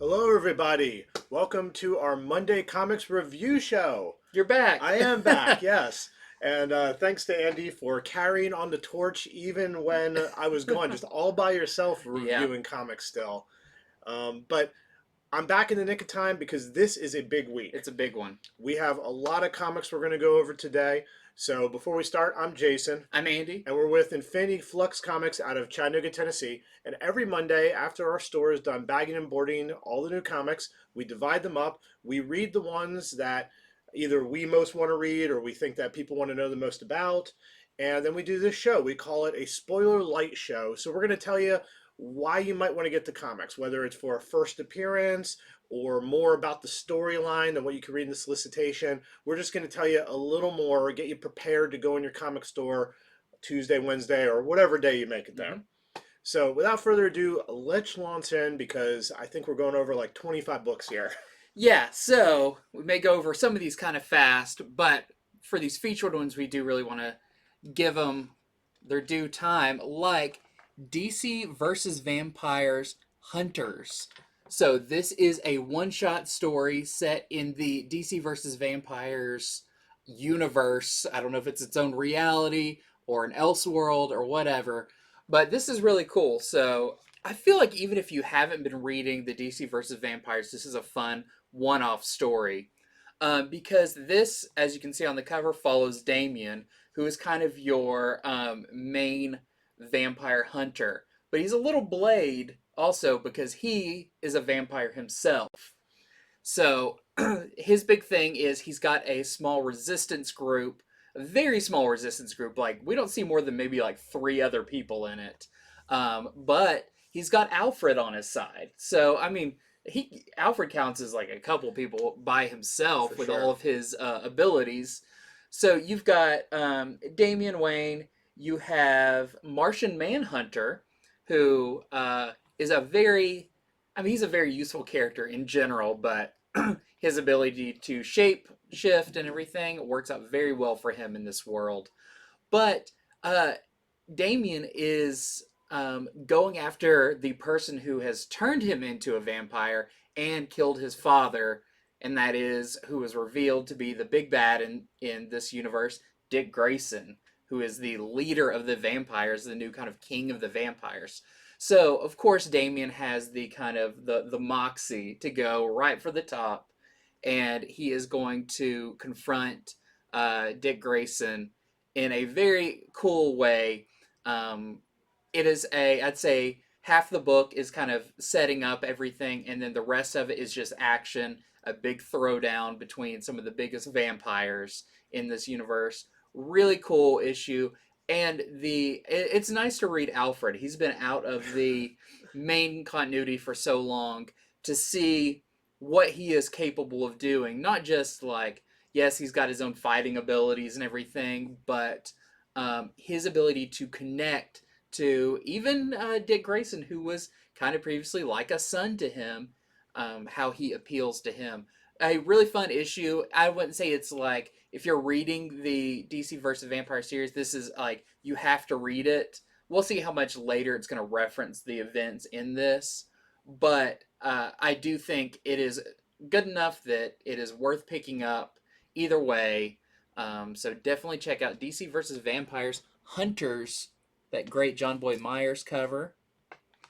Hello, everybody. Welcome to our Monday Comics Review Show. You're back. I am back, yes. And thanks to Andy for carrying on the torch even when I was gone, just all by yourself Yeah. reviewing comics still. But I'm back in the nick of time because this is a big week. It's a big one. We have a lot of comics we're going to go over today. So before we start, I'm Jason. I'm Andy. And we're with infinityfluxcomics out of Chattanooga, Tennessee. And every Monday, after our store is done bagging and boarding all the new comics, we divide them up. We read the ones that either we most want to read or we think that people want to know the most about. And then we do this show. We call it a spoiler light show. So we're going to tell you why you might want to get the comics, whether it's for a first appearance or more about the storyline than what you can read in the solicitation. We're just going to tell you a little more, get you prepared to go in your comic store Tuesday, Wednesday, or whatever day you make it there. Mm-hmm. So without further ado, let's launch in because I think we're going over like 25 books here. Yeah, so we may go over some of these kind of fast, but for these featured ones, we do really want to give them their due time, like DC versus Vampires Hunters. So this is a one-shot story set in the DC versus Vampires universe. I don't know if it's its own reality or an Elseworld or whatever, but this is really cool. So I feel like even if you haven't been reading the DC versus Vampires, this is a fun one-off story. Because this, as you can see on the cover, follows Damien, who is kind of your main vampire hunter. But he's a little Blade also because he is a vampire himself. So his big thing is he's got a small resistance group, a very small resistance group. Like, we don't see more than maybe like 3 other people in it. But he's got Alfred on his side. So, I mean, Alfred counts as like a couple people by himself with all of his abilities. So you've got Damian Wayne. You have Martian Manhunter, who is a very, he's a very useful character in general, but his ability to shape shift and everything works out very well for him in this world. But Damian is going after the person who has turned him into a vampire and killed his father, and that is who was revealed to be the big bad in this universe, Dick Grayson, who is the leader of the vampires, the new kind of king of the vampires. So, of course, Damien has the kind of the moxie to go right for the top, and he is going to confront Dick Grayson in a very cool way. It is I'd say half the book is kind of setting up everything, and then the rest of it is just action, a big throwdown between some of the biggest vampires in this universe. Really cool issue. And it's nice to read Alfred. He's been out of the main continuity for so long, to see what he is capable of doing. Not just like, yes, he's got his own fighting abilities and everything, but his ability to connect to even Dick Grayson, who was kind of previously like a son to him, how he appeals to him. A really fun issue. I wouldn't say it's like, if you're reading the DC vs. Vampire series, this is like, you have to read it. We'll see how much later it's going to reference the events in this, but I do think it is good enough that it is worth picking up either way. So definitely check out DC vs. Vampires Hunters, that great John Boy Myers cover.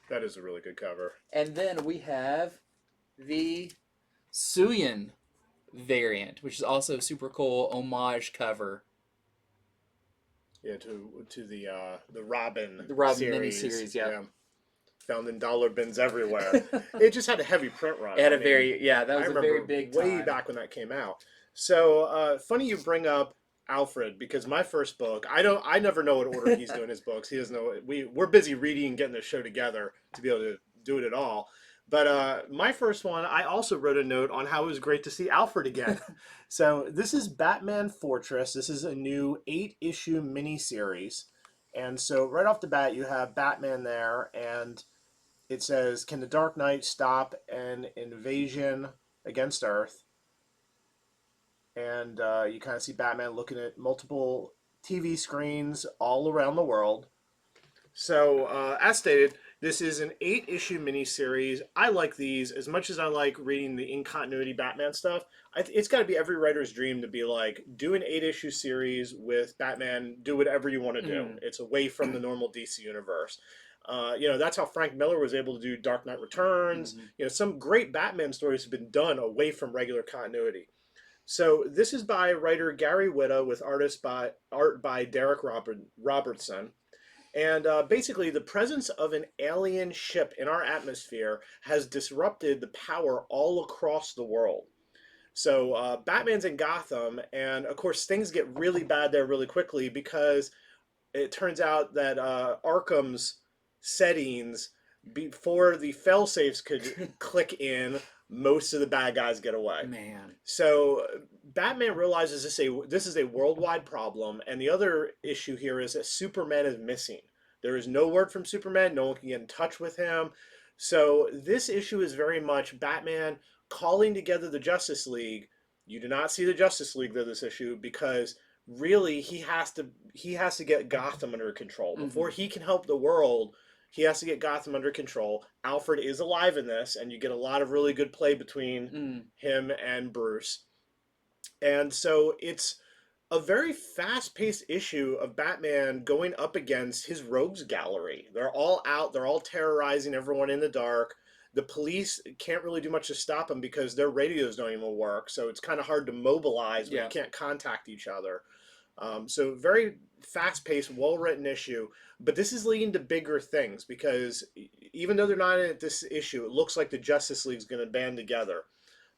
That is a really good cover. And then we have the Suyin variant, which is also a super cool homage cover. Yeah, to the Robin series. Miniseries, yeah. Found in dollar bins everywhere. It just had a heavy print run. It had that was a very big way time. Back when that came out. So funny you bring up Alfred, because my first book, I never know what order he's doing his books. He doesn't know. We're busy reading and getting the show together to be able to do it at all. But my first one, I also wrote a note on how it was great to see Alfred again. So this is Batman Fortress. This is a new 8-issue miniseries. And so right off the bat, you have Batman there, and it says, "Can the Dark Knight stop an invasion against Earth?" And you kind of see Batman looking at multiple TV screens all around the world. So, as stated, This is an 8-issue miniseries. I like these as much as I like reading the in-continuity Batman stuff. It's got to be every writer's dream to be like, do an 8-issue series with Batman, do whatever you want to do. Mm. It's away from the normal DC universe. You know, that's how Frank Miller was able to do Dark Knight Returns. Mm-hmm. You know, some great Batman stories have been done away from regular continuity. So this is by writer Gary Whitta with art by Robertson. And basically, the presence of an alien ship in our atmosphere has disrupted the power all across the world. So Batman's in Gotham, and of course, things get really bad there really quickly because it turns out that Arkham's settings, before the failsafes could click in, most of the bad guys get away. Man. So Batman realizes this is a worldwide problem, and the other issue here is that Superman is missing. There is no word from Superman. No one can get in touch with him. So this issue is very much Batman calling together the Justice League. You do not see the Justice League in this issue because really he has to get Gotham under control before he can help the world. He has to get Gotham under control. Alfred is alive in this, and you get a lot of really good play between him and Bruce. And so it's a very fast-paced issue of Batman going up against his rogues gallery. They're all out. They're all terrorizing everyone in the dark. The police can't really do much to stop them because their radios don't even work. So it's kind of hard to mobilize when you can't contact each other. So very fast-paced, well-written issue. But this is leading to bigger things because even though they're not in this issue, it looks like the Justice League's going to band together.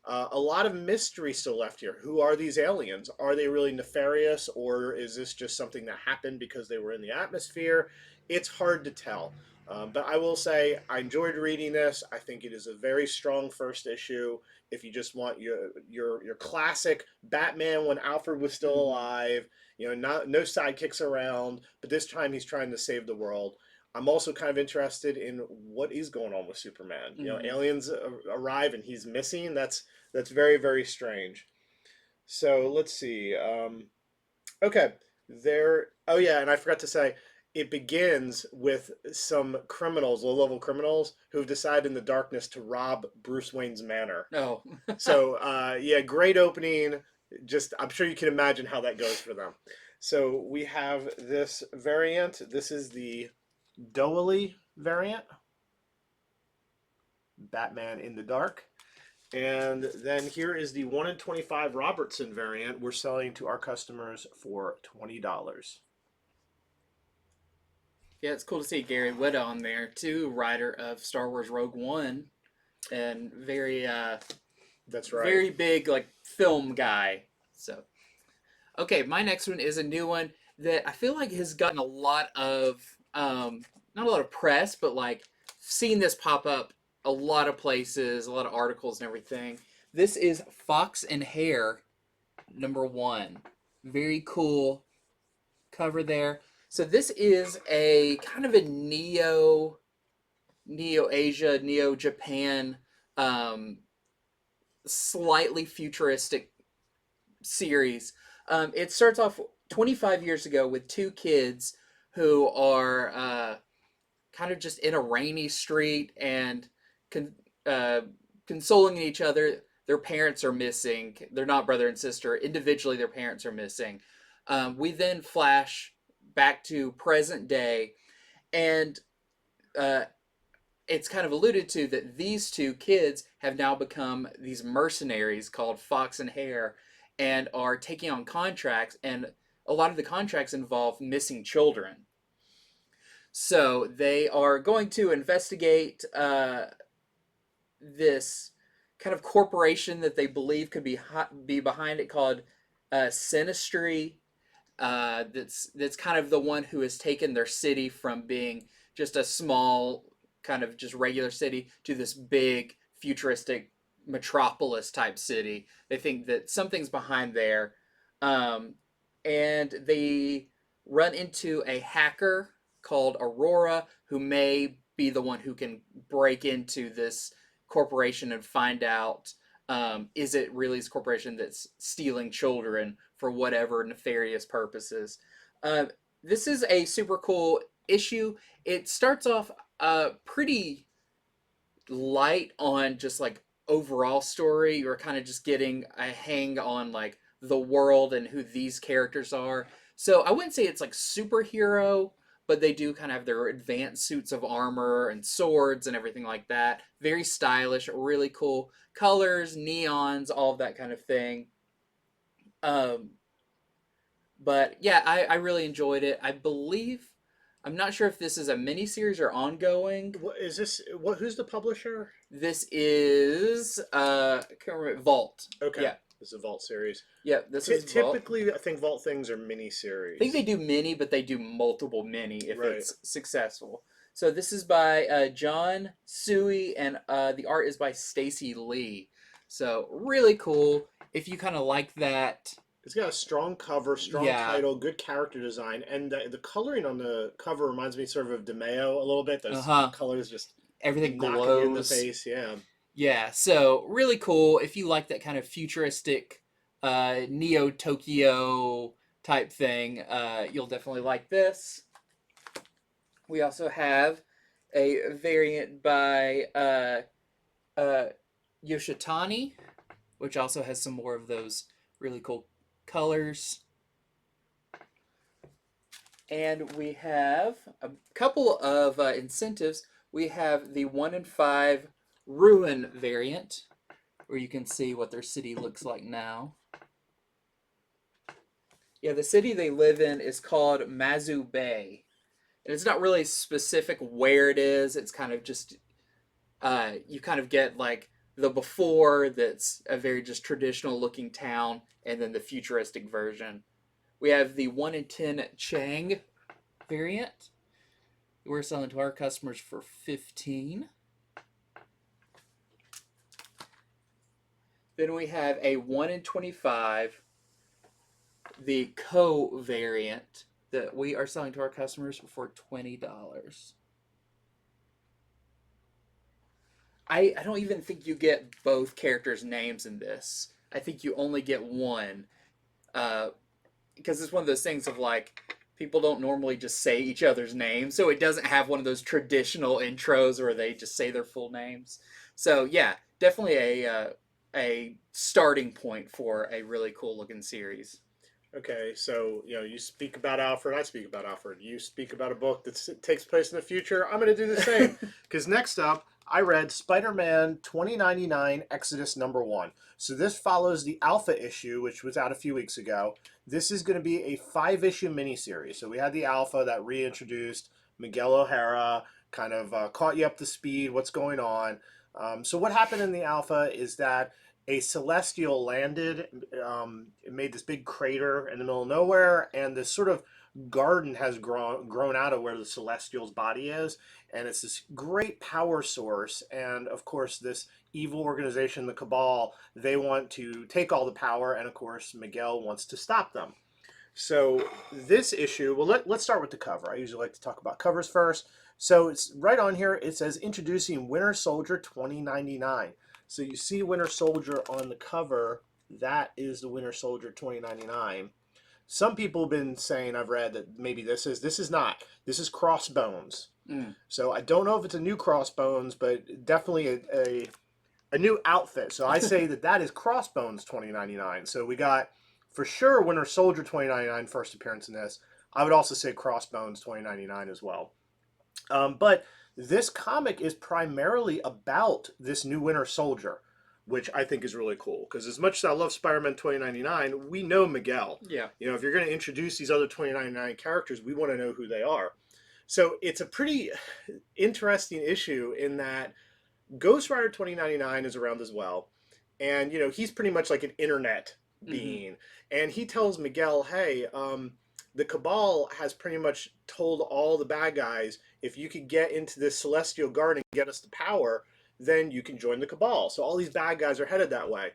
A lot of mystery still left here. Who are these aliens? Are they really nefarious, or is this just something that happened because they were in the atmosphere? It's hard to tell. But I will say I enjoyed reading this. I think it is a very strong first issue. If you just want your classic Batman when Alfred was still alive, you know, no sidekicks around, but this time he's trying to save the world. I'm also kind of interested in what is going on with Superman. You know, aliens arrive and he's missing. That's very, very strange. So let's see. Okay, there. Oh yeah, and I forgot to say, it begins with some criminals, low-level criminals, who've decided in the darkness to rob Bruce Wayne's manor. Oh. So yeah, great opening. Just I'm sure you can imagine how that goes for them. So we have this variant. This is the Doily variant, Batman in the Dark. And then here is the 1 in 25 Robertson variant we're selling to our customers for $20. Yeah, it's cool to see Gary Whitta on there too, writer of Star Wars Rogue One, and that's right, very big like film guy. So, okay, my next one is a new one that I feel like has gotten a lot of not a lot of press, but like seeing this pop up a lot of places, a lot of articles and everything. This is Fox and Hare #1. Very cool cover there. So this is a kind of a Neo-Asia, Neo-Japan, slightly futuristic series. It starts off 25 years ago with two kids who are kind of just in a rainy street and consoling each other. Their parents are missing. They're not brother and sister. Individually, their parents are missing. We then flash back to present day, and it's kind of alluded to that these two kids have now become these mercenaries called Fox and Hare, and are taking on contracts, and a lot of the contracts involve missing children. So they are going to investigate this kind of corporation that they believe could be behind it, called Sinistry. That's kind of the one who has taken their city from being just a small kind of just regular city to this big futuristic metropolis type city. They think that something's behind there, and they run into a hacker called Aurora, who may be the one who can break into this corporation and find out, is it really this corporation that's stealing children for whatever nefarious purposes. This is a super cool issue. It starts off, Pretty light on just like overall story. You're kind of just getting a hang on like the world and who these characters are. So I wouldn't say it's like superhero, but they do kind of have their advanced suits of armor and swords and everything like that. Very stylish, really cool colors, neons, all of that kind of thing. Um, but yeah, I really enjoyed it. I believe I'm not sure if this is a miniseries or ongoing. What is this? What? Who's the publisher? This is I can't remember, Vault. Okay, Yeah, this is a Vault series. yeah. This is Vault. Typically, I think Vault things are mini I think series. they do mini, but they do multiple mini if Right. it's successful. So this is by John Suey, and the art is by Stacy Lee. So really cool. If you kind of like that, It's got a strong cover, strong Yeah. title, good character design, and the coloring on the cover reminds me sort of DeMeo a little bit. Those Uh-huh. colors just everything knocking you in the glows. face. Yeah. Yeah, so really cool. If you like that kind of futuristic Neo Tokyo type thing, you'll definitely like this. We also have a variant by Yoshitani, which also has some more of those really cool colors. And we have a couple of incentives. We have the 1 in 5 Ruin variant, where you can see what their city looks like now. Yeah, the city they live in is called Mazu Bay. And it's not really specific where it is. It's kind of just, you kind of get like the before that's a very just traditional looking town, and then the futuristic version. We have the 1 in 10 Chang variant. We're selling to our customers for 15. Then we have a 1 in 25, the Co variant that we are selling to our customers for $20. I don't even think you get both characters' names in this. I think you only get one. Because it's one of those things of like, people don't normally just say each other's names, so it doesn't have one of those traditional intros where they just say their full names. So yeah, definitely a starting point for a really cool looking series. Okay, so you speak about Alfred, I speak about Alfred. You speak about a book that takes place in the future. I'm going to do the same. Because next up, I read Spider-Man 2099 Exodus #1. So this follows the Alpha issue, which was out a few weeks ago. This is going to be a 5-issue miniseries. So we had the Alpha that reintroduced Miguel O'Hara, kind of caught you up to speed, what's going on. So what happened in the Alpha is that a celestial landed. It made this big crater in the middle of nowhere, and this sort of garden has grown out of where the celestial's body is, and it's this great power source. And of course, this evil organization, the Cabal, they want to take all the power, and of course, Miguel wants to stop them. So this issue, well, let's start with the cover. I usually like to talk about covers first. So it's right on here. It says introducing Winter Soldier 2099. So you see Winter Soldier on the cover. That is the Winter Soldier 2099. Some people have been saying, I've read, that maybe this is not. This is Crossbones. So I don't know if it's a new Crossbones, but definitely a new outfit. So I say that is Crossbones 2099. So we got, for sure, Winter Soldier 2099 first appearance in this. I would also say Crossbones 2099 as well. But this comic is primarily about this new Winter Soldier, which I think is really cool. Because as much as I love Spider-Man 2099, we know Miguel. Yeah. If you're going to introduce these other 2099 characters, we want to know who they are. So it's a pretty interesting issue in that Ghost Rider 2099 is around as well. And, he's pretty much like an internet being. Mm-hmm. And he tells Miguel, hey, the Cabal has pretty much told all the bad guys, if you could get into this celestial garden and get us the power, then you can join the Cabal. So all these bad guys are headed that way.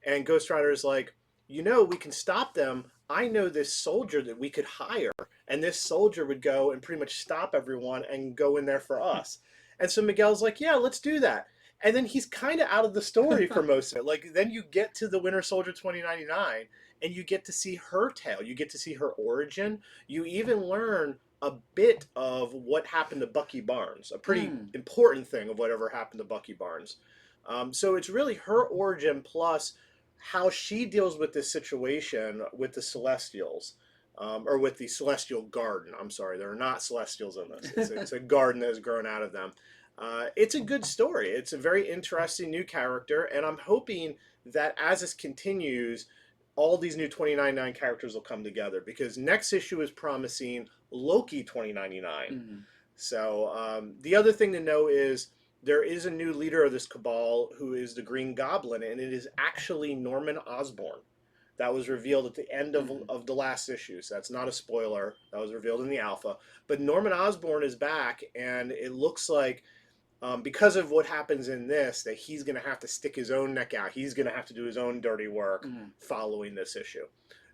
And Ghost Rider is like, we can stop them. I know this soldier that we could hire. And this soldier would go and pretty much stop everyone and go in there for us. And so Miguel's like, yeah, let's do that. And then he's kind of out of the story for most of it. Like, then you get to the Winter Soldier 2099, and you get to see her tale. You get to see her origin. You even learn a bit of what happened to Bucky Barnes, a pretty Hmm. important thing of whatever happened to Bucky Barnes. So it's really her origin plus how she deals with this situation with the Celestials. Or with the Celestial Garden. I'm sorry, there are not Celestials in this. It's a garden that has grown out of them. It's a good story. It's a very interesting new character, and I'm hoping that as this continues, all these new 2099 characters will come together because next issue is promising Loki 2099. Hmm. So the other thing to know is there is a new leader of this cabal who is the Green Goblin, and it is actually Norman Osborn. That was revealed at the end Hmm. of the last issue, so that's not a spoiler. That was revealed in the alpha. But Norman Osborn is back, and it looks like because of what happens in this, that he's going to have to stick his own neck out. He's going to have to do his own dirty work Hmm. following this issue.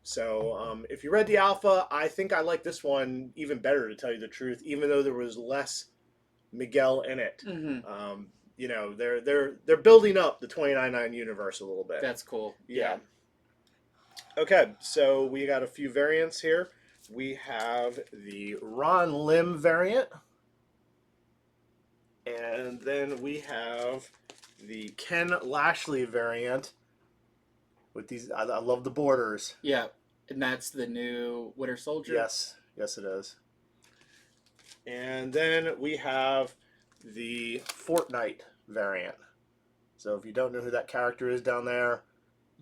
So if you read the alpha, I think I like this one even better, to tell you the truth, even though there was less Miguel in it. Hmm. You know, they're building up the 2099 universe a little bit. That's cool. Yeah. Okay, so we got a few variants here. We have the Ron Lim variant. And then we have the Ken Lashley variant with these. I love the borders. Yeah. And that's the new Winter Soldier? Yes, yes, it is. And then we have the Fortnite variant. So if you don't know who that character is down there,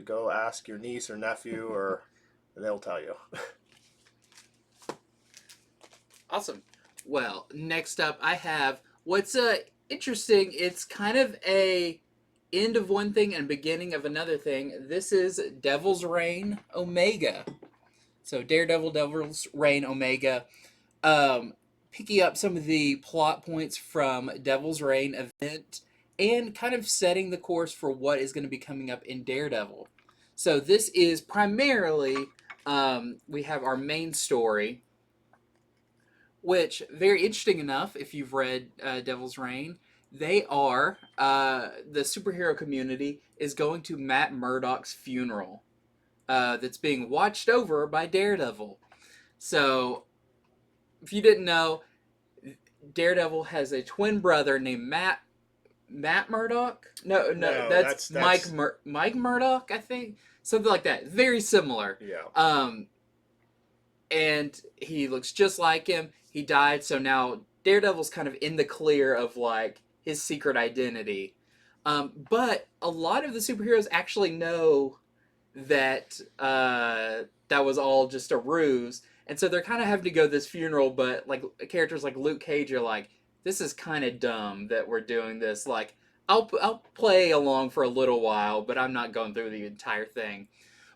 go ask your niece or nephew, or they'll tell you. Awesome. Well, next up I have what's interesting. It's kind of a end of one thing and beginning of another thing. This is Devil's Reign Omega. So Daredevil, Devil's Reign Omega, picking up some of the plot points from Devil's Reign event and kind of setting the course for what is going to be coming up in Daredevil. So this is primarily, we have our main story, which, very interesting enough, if you've read Devil's Reign, they are, the superhero community is going to Matt Murdock's funeral that's being watched over by Daredevil. So, if you didn't know, Daredevil has a twin brother named Matt Murdock? No, that's Mike Murdock, I think. Something like that. Very similar. Yeah. And he looks just like him. He died, so now Daredevil's kind of in the clear of like his secret identity. But a lot of the superheroes actually know that that was all just a ruse, and so they're kind of having to go to this funeral. But like characters like Luke Cage are like, this is kind of dumb that we're doing this. Like, I'll play along for a little while, but I'm not going through the entire thing.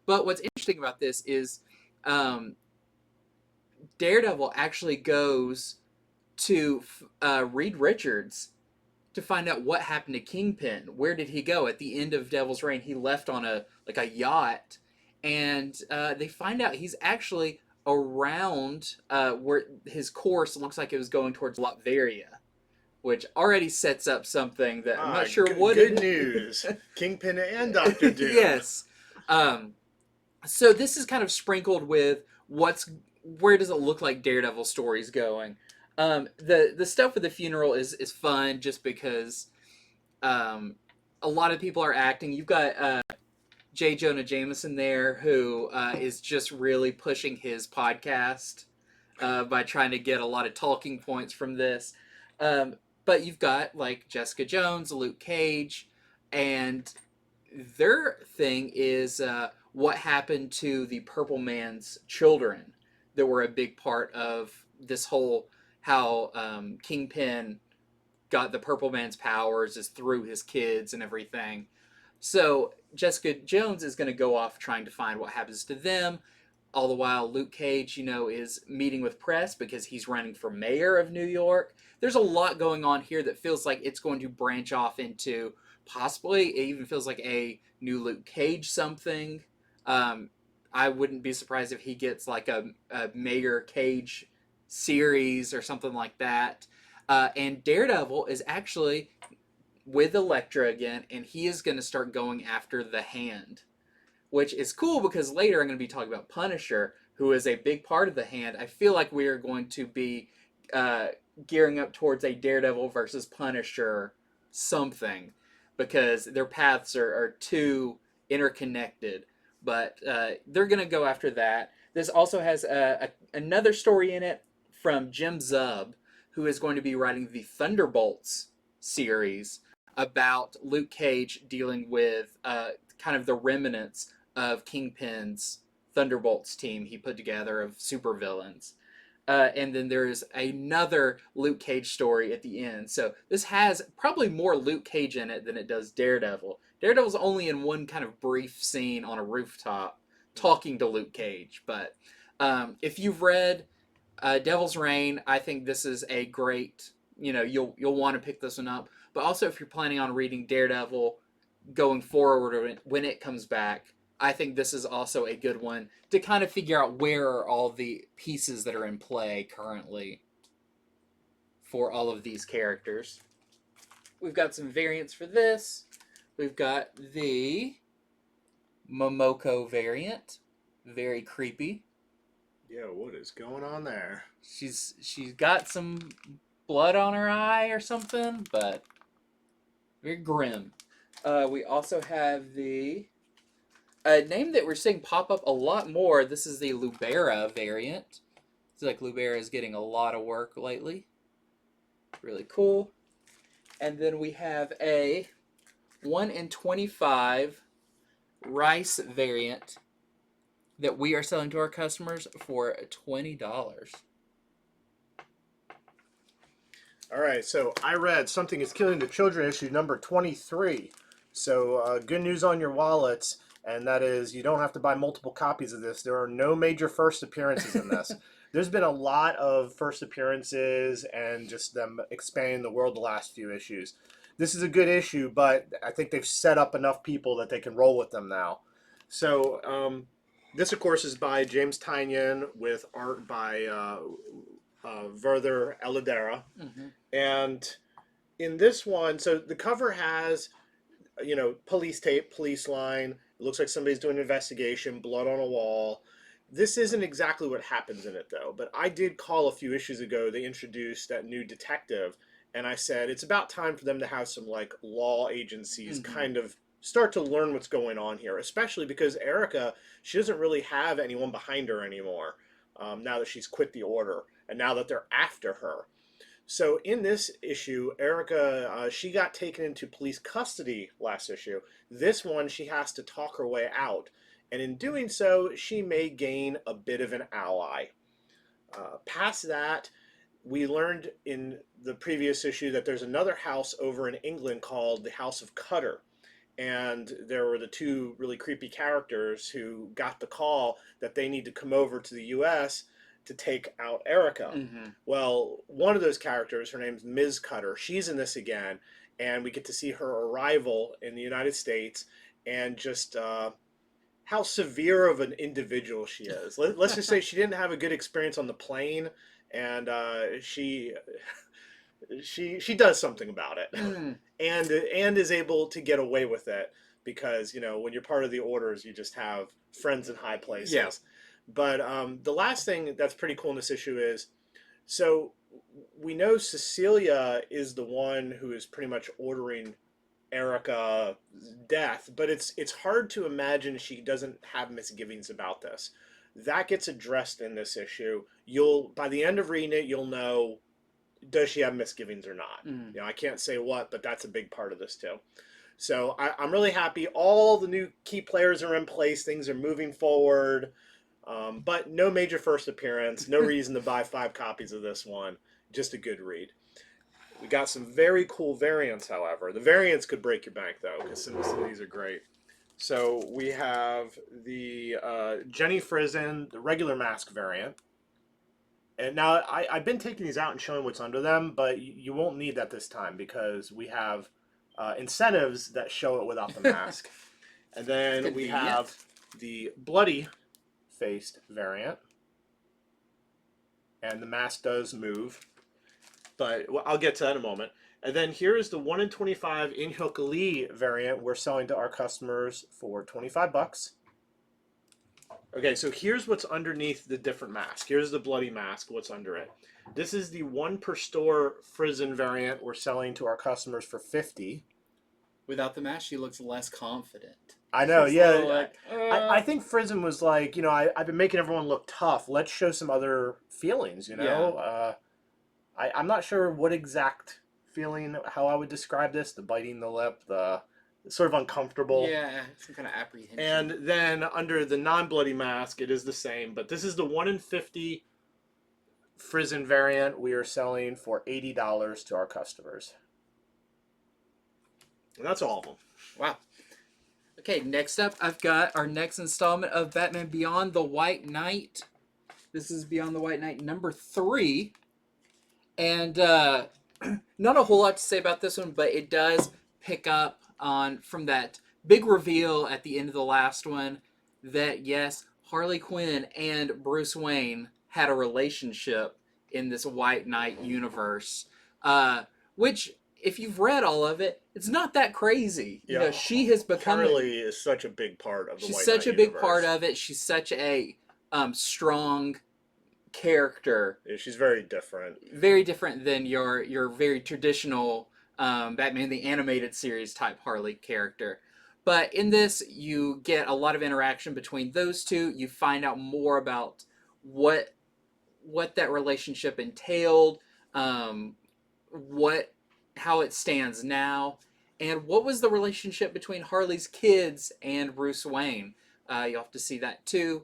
But what's interesting about this is Daredevil actually goes to Reed Richards to find out what happened to Kingpin. Where did he go? At the end of Devil's Reign, he left on a yacht, and they find out he's actually around where his course looks like it was going towards Latveria, which already sets up something that I'm not sure what. Good news, Kingpin and Doctor Doom. Yes. So this is kind of sprinkled with where does it look like Daredevil story's going. The stuff with the funeral is fun just because a lot of people are acting. You've got J. Jonah Jameson there who is just really pushing his podcast by trying to get a lot of talking points from this. But you've got like Jessica Jones, Luke Cage, and their thing is what happened to the Purple Man's children that were a big part of this whole how Kingpin got the Purple Man's powers is through his kids and everything. So Jessica Jones is going to go off trying to find what happens to them. All the while, Luke Cage, is meeting with press because he's running for mayor of New York. There's a lot going on here that feels like it's going to branch off into possibly, it even feels like a new Luke Cage something. I wouldn't be surprised if he gets like a Mayor Cage series or something like that. And Daredevil is actually with Elektra again, and he is going to start going after the Hand, which is cool because later I'm going to be talking about Punisher, who is a big part of the hand, I feel like we are going to be gearing up towards a Daredevil versus Punisher something, because their paths are too interconnected. But they're going to go after that. This also has another story in it from Jim Zub, who is going to be writing the Thunderbolts series about Luke Cage dealing with kind of the remnants of Kingpin's Thunderbolts team he put together of supervillains. And then there's another Luke Cage story at the end. So this has probably more Luke Cage in it than it does Daredevil. Daredevil's only in one kind of brief scene on a rooftop talking to Luke Cage. But if you've read Devil's Reign, I think this is a great, you'll want to pick this one up. But also if you're planning on reading Daredevil going forward when it comes back, I think this is also a good one to kind of figure out where are all the pieces that are in play currently for all of these characters. We've got some variants for this. We've got the Momoko variant. Very creepy. Yeah, what is going on there? She's got some blood on her eye or something, but very grim. We also have the name that we're seeing pop up a lot more. This is the Lubera variant. It's like Lubera is getting a lot of work lately. Really cool. And then we have a 1 in 25 rice variant that we are selling to our customers for $20. All right, so I read Something is Killing the Children issue number 23. So good news on your wallets, and that is you don't have to buy multiple copies of this. There are no major first appearances in this. There's been a lot of first appearances and just them expanding the world the last few issues. This is a good issue, but I think they've set up enough people that they can roll with them now. So this, of course, is by James Tynion with art by Werther Elidera. Mm-hmm. And in this one, so the cover has, police tape, police line. It looks like somebody's doing an investigation, blood on a wall. This isn't exactly what happens in it, though. But I did call a few issues ago. They introduced that new detective. And I said, it's about time for them to have some, law agencies kind of start to learn what's going on here. Especially because Erica, she doesn't really have anyone behind her anymore now that she's quit the Order. And now that they're after her. So in this issue, Erica, she got taken into police custody last issue. This one, she has to talk her way out. And in doing so, she may gain a bit of an ally. Past that, we learned in the previous issue that there's another house over in England called the House of Cutter. And there were the two really creepy characters who got the call that they need to come over to the U.S. to take out Erica. Mm-hmm. Well, one of those characters, her name's Ms. Cutter, she's in this again, and we get to see her arrival in the United States and just how severe of an individual she is. Let's just say she didn't have a good experience on the plane, and she does something about it, and is able to get away with it because when you're part of the Orders, you just have friends in high places. Yeah. But the last thing that's pretty cool in this issue is, so we know Cecilia is the one who is pretty much ordering Erica's death, but it's hard to imagine she doesn't have misgivings about this. That gets addressed in this issue. By the end of reading it, you'll know, does she have misgivings or not? I can't say what, but that's a big part of this too. So I'm really happy. All the new key players are in place. Things are moving forward. But no major first appearance. No reason to buy 5 copies of this one. Just a good read. We got some very cool variants, however. The variants could break your bank, though, because some of these are great. So we have the Jenny Frizen, the regular mask variant. And now I've been taking these out and showing what's under them, but you won't need that this time because we have incentives that show it without the mask. And then we have the bloody-faced variant. And the mask does move. But I'll get to that in a moment. And then here is the 1 in 25 Inhyuk Lee variant we're selling to our customers for $25. Okay, so here's what's underneath the different mask. Here's the bloody mask, what's under it. This is the one per store Frizen variant we're selling to our customers for 50. Without the mask, she looks less confident. I know, She's a little yeah. like, I think Frizen was like, I've been making everyone look tough. Let's show some other feelings, Yeah. I'm not sure what exact feeling, how I would describe this. The biting the lip, the sort of uncomfortable. Yeah, some kind of apprehension. And then under the non-bloody mask, it is the same. But this is the 1 in 50 Frizen variant we are selling for $80 to our customers. And that's all of them. Wow. Okay, next up, I've got our next installment of Batman Beyond the White Knight. This is Beyond the White Knight number 3. And not a whole lot to say about this one, but it does pick up on from that big reveal at the end of the last one that, yes, Harley Quinn and Bruce Wayne had a relationship in this White Knight universe. Which, if you've read all of it, it's not that crazy. Yeah. She has become... Harley is such a big part of the White Knight She's such a big universe. part of it. She's such a strong character. Yeah, she's very different. Very different than your very traditional Batman the Animated Series type Harley character. But in this, you get a lot of interaction between those two. You find out more about what that relationship entailed, how it stands now, and what was the relationship between Harley's kids and Bruce Wayne. You'll have to see that too.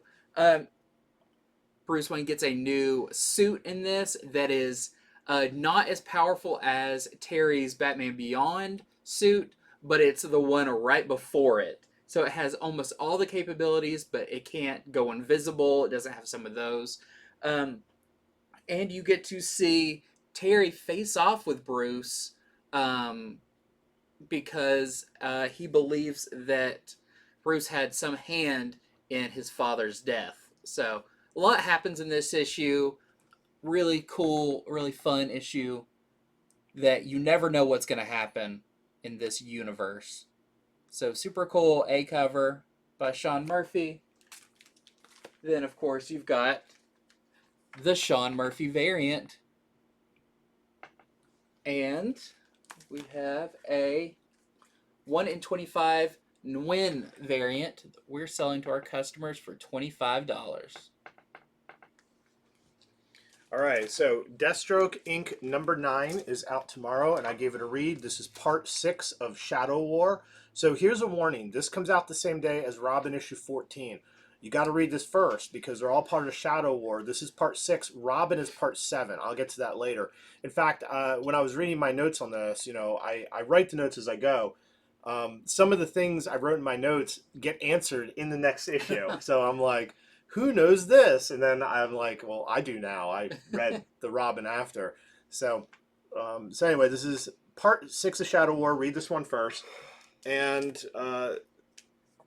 Bruce Wayne gets a new suit in this that is not as powerful as Terry's Batman Beyond suit, but it's the one right before it. So it has almost all the capabilities, but it can't go invisible. It doesn't have some of those. And you get to see Terry face off with Bruce because he believes that Bruce had some hand in his father's death. So a lot happens in this issue. Really cool, really fun issue that you never know what's going to happen in this universe. So super cool A cover by Sean Murphy. Then, of course, you've got the Sean Murphy variant. And we have a 1 in 25 Nguyen variant that we're selling to our customers for $25. All right, so Deathstroke Inc. number 9 is out tomorrow, and I gave it a read. This is part 6 of Shadow War. So here's a warning. This comes out the same day as Robin issue 14. You got to read this first because they're all part of Shadow War. This is part 6. Robin is part 7. I'll get to that later. In fact, when I was reading my notes on this, I write the notes as I go. Some of the things I wrote in my notes get answered in the next issue. So I'm like, who knows this? And then I'm like, well, I do now. I read the Robin after. So anyway, this is part 6 of Shadow War. Read this one first. And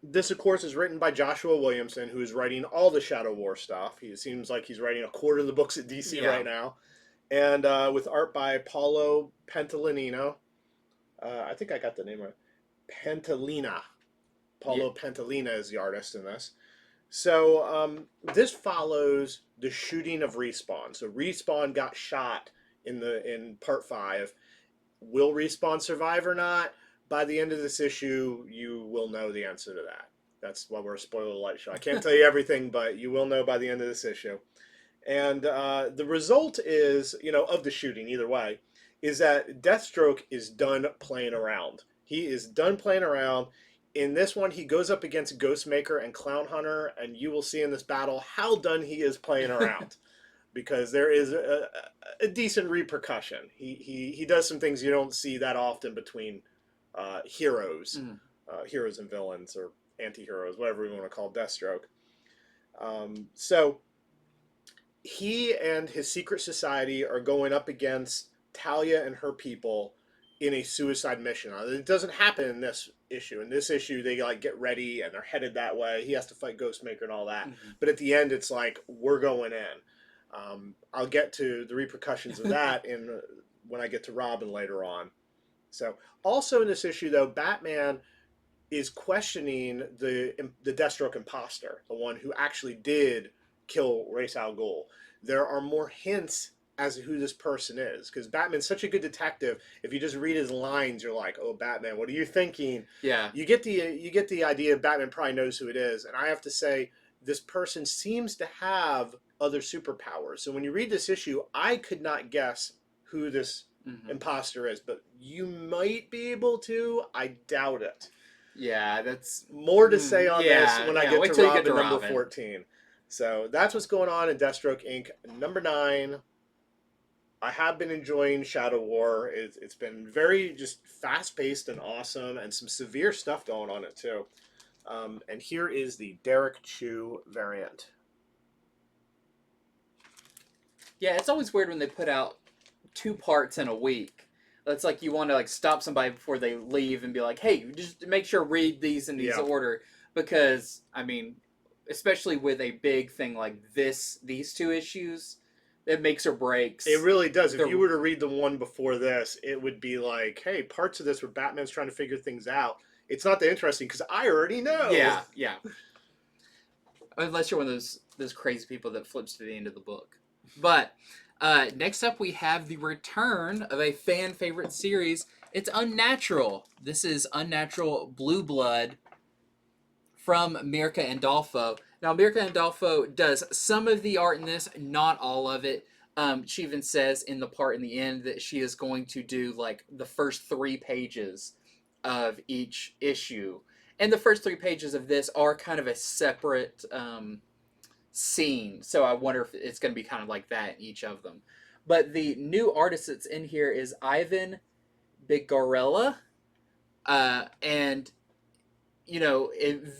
this, of course, is written by Joshua Williamson, who is writing all the Shadow War stuff. He seems like he's writing a quarter of the books at DC right now. And with art by Paulo Pantalino. I think I got the name right. Pantalina. Paulo Pantalina is the artist in this. So this follows the shooting of Respawn. So Respawn got shot in part 5. Will Respawn survive or not? By the end of this issue, you will know the answer to that. That's why we're a spoiler light show. I can't tell you everything, but you will know by the end of this issue. And the result is, of the shooting, either way, is that Deathstroke is done playing around. He is done playing around. In this one, he goes up against Ghostmaker and Clown Hunter, and you will see in this battle how done he is playing around. Because there is a decent repercussion. He does some things you don't see that often between heroes. Heroes and villains, or anti-heroes, whatever we want to call Deathstroke. So he and his secret society are going up against Talia and her people in a suicide mission. It doesn't happen in this issue. In this issue, they get ready and they're headed that way. He has to fight Ghostmaker and all that. But at the end, it's like, we're going in. I'll get to the repercussions of that when I get to Robin later on. So, also in this issue, though, Batman is questioning the Deathstroke imposter, the one who actually did kill Ra's al Ghul. There are more hints as to who this person is, because Batman's such a good detective. If you just read his lines, you're like, "Oh, Batman, what are you thinking?" Yeah. You get the idea Batman probably knows who it is, and I have to say, this person seems to have other superpowers. So when you read this issue, I could not guess who this imposter is, but you might be able to. I doubt it. Yeah, that's More to say on this when I get wait to till you Robin get to number Robin. 14. So that's what's going on in Deathstroke Inc. Number 9. I have been enjoying Shadow War. It's been very just fast paced and awesome, and some severe stuff going on it too. And here is the Derek Chu variant. Yeah, it's always weird when they put out 2 parts in a week. It's like you want to like stop somebody before they leave and be like, "Hey, just make sure read these in these order," because I mean, especially with a big thing like these 2 issues, it makes or breaks. It really does. If you were to read the one before this, it would be like, "Hey, parts of this where Batman's trying to figure things out. It's not that interesting because I already know." Yeah, yeah. Unless you're one of those crazy people that flips to the end of the book. But next up, we have the return of a fan favorite series. It's Unnatural. This is Unnatural Blue Blood from Mirka Andolfo. Now, Mirka Andolfo does some of the art in this, not all of it. She even says in the part in the end that she is going to do like the first 3 pages of each issue. And the first 3 pages of this are kind of a separate scene. So I wonder if it's going to be kind of like that in each of them. But the new artist that's in here is Ivan Bigarella. And, you know,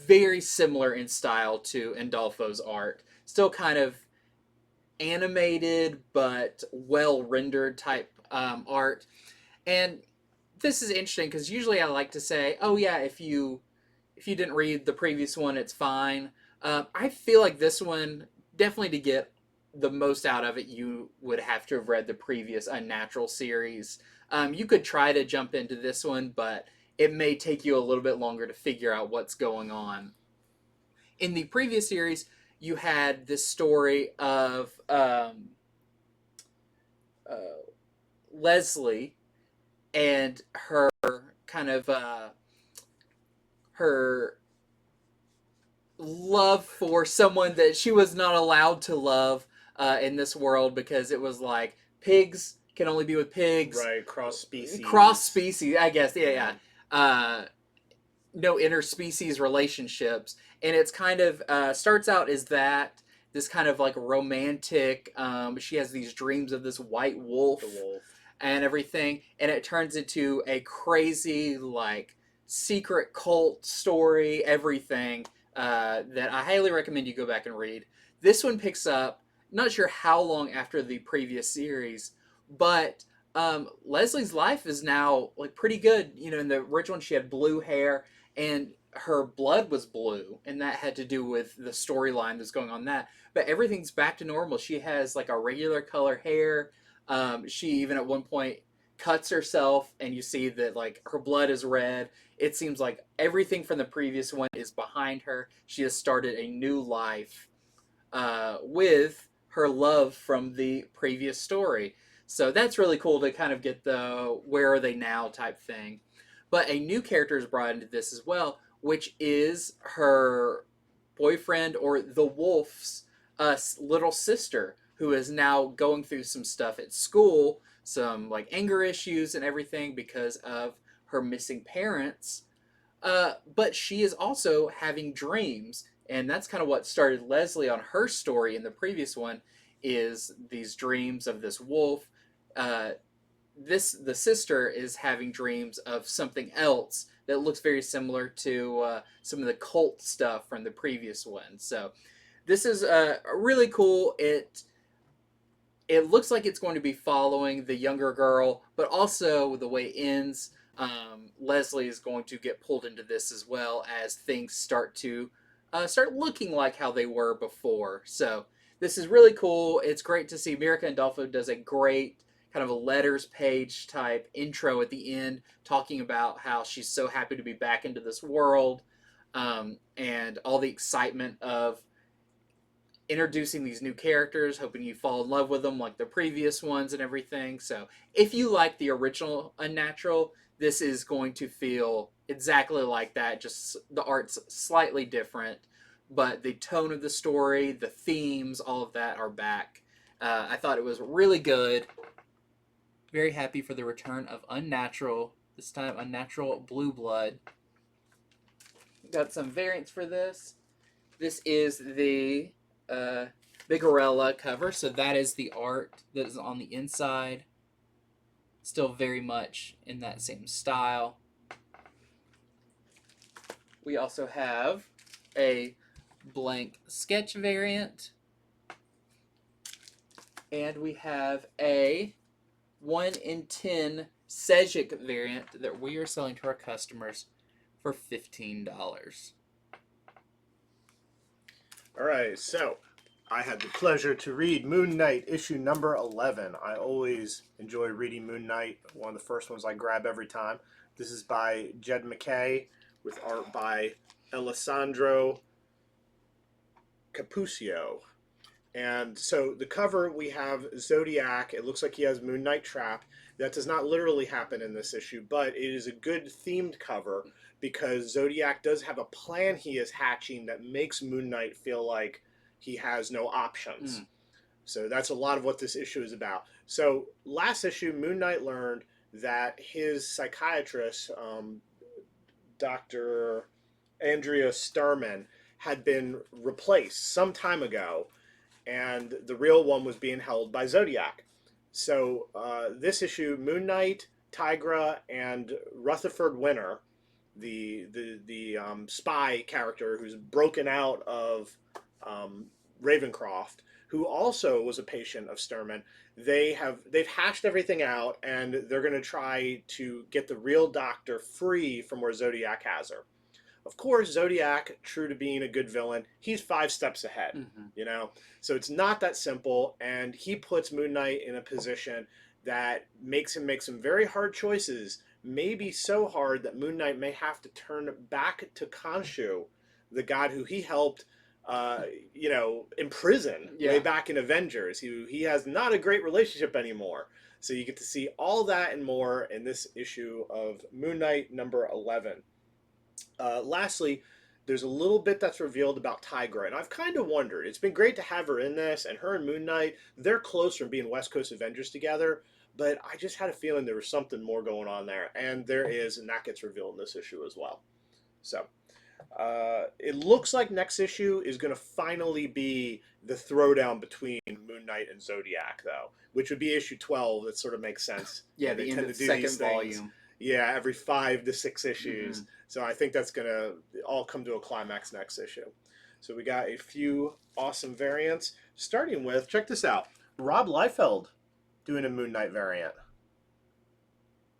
very similar in style to Andolfo's art. Still kind of animated, but well-rendered type art. And this is interesting because usually I like to say, oh yeah, if you didn't read the previous one, it's fine. I feel like this one, definitely to get the most out of it, you would have to have read the previous Unnatural series. You could try to jump into this one, but it may take you a little bit longer to figure out what's going on. In the previous series, you had this story of Leslie and her kind of her love for someone that she was not allowed to love in this world because it was like pigs can only be with pigs. Right, cross species. Cross species, I guess. Yeah. No interspecies relationships. And it's kind of starts out as that. This kind of like romantic. She has these dreams of this white wolf. The wolf. And everything. And it turns into a crazy, like, secret cult story, everything. That I highly recommend you go back and read. This one picks up, not sure how long after the previous series, but Leslie's life is now like pretty good. You know, in the original one, she had blue hair and her blood was blue, and that had to do with the storyline that's going on that. But everything's back to normal. She has like a regular color hair. She even at one point cuts herself, and you see that like her blood is red. It seems like everything from the previous one is behind her. She has started a new life with her love from the previous story. So that's really cool to kind of get the where are they now type thing. But a new character is brought into this as well, which is her boyfriend or the wolf's little sister, who is now going through some stuff at school, some like anger issues and everything because of her missing parents. But she is also having dreams, and that's kind of what started Leslie on her story in the previous one, is these dreams of this wolf. The sister is having dreams of something else that looks very similar to some of the cult stuff from the previous one. So this is really cool. It looks like it's going to be following the younger girl, but also the way it ends, Leslie is going to get pulled into this as well as things start looking like how they were before. So this is really cool. It's great to see Mirka Andolfo does a great kind of a letters page type intro at the end, talking about how she's so happy to be back into this world, and all the excitement of introducing these new characters, hoping you fall in love with them like the previous ones and everything. So if you like the original Unnatural, this is going to feel exactly like that, just the art's slightly different, but the tone of the story, the themes, all of that are back. I thought it was really good. Very happy for the return of Unnatural, this time Unnatural Blue Blood. Got some variants for this. This is the Bigorella cover, so that is the art that is on the inside. Still very much in that same style. We also have a blank sketch variant, and we have a 1 in 10 Sejic variant that we are selling to our customers for $15. All right, so I had the pleasure to read Moon Knight issue number 11. I always enjoy reading Moon Knight, one of the first ones I grab every time. This is by Jed McKay with art by Alessandro Cappuccio. And so the cover, we have Zodiac. It looks like he has Moon Knight trapped. That does not literally happen in this issue, but it is a good themed cover because Zodiac does have a plan he is hatching that makes Moon Knight feel like he has no options. So that's a lot of what this issue is about. So last issue, Moon Knight learned that his psychiatrist, Dr. Andrea Starman, had been replaced some time ago, and the real one was being held by Zodiac. So this issue, Moon Knight, Tigra, and Rutherford Winter, the spy character who's broken out of Ravencroft, who also was a patient of Sturman, they've hashed everything out, and they're going to try to get the real doctor free from where Zodiac has her. Of course, Zodiac, true to being a good villain, he's 5 steps ahead, you know? So it's not that simple, and he puts Moon Knight in a position that makes him make some very hard choices, maybe so hard that Moon Knight may have to turn back to Khonshu, the god who he helped, imprison way back in Avengers. He has not a great relationship anymore. So you get to see all that and more in this issue of Moon Knight number 11. Lastly, there's a little bit that's revealed about Tigra, and I've kind of wondered. It's been great to have her in this, and her and Moon Knight, they're close from being West Coast Avengers together, but I just had a feeling there was something more going on there, and there is, and that gets revealed in this issue as well. So, it looks like next issue is going to finally be the throwdown between Moon Knight and Zodiac, though, which would be issue 12. That sort of makes sense. Yeah, the end of the second volume. Yeah, every 5 to 6 issues. So I think that's going to all come to a climax next issue. So we got a few awesome variants, starting with, check this out, Rob Liefeld doing a Moon Knight variant.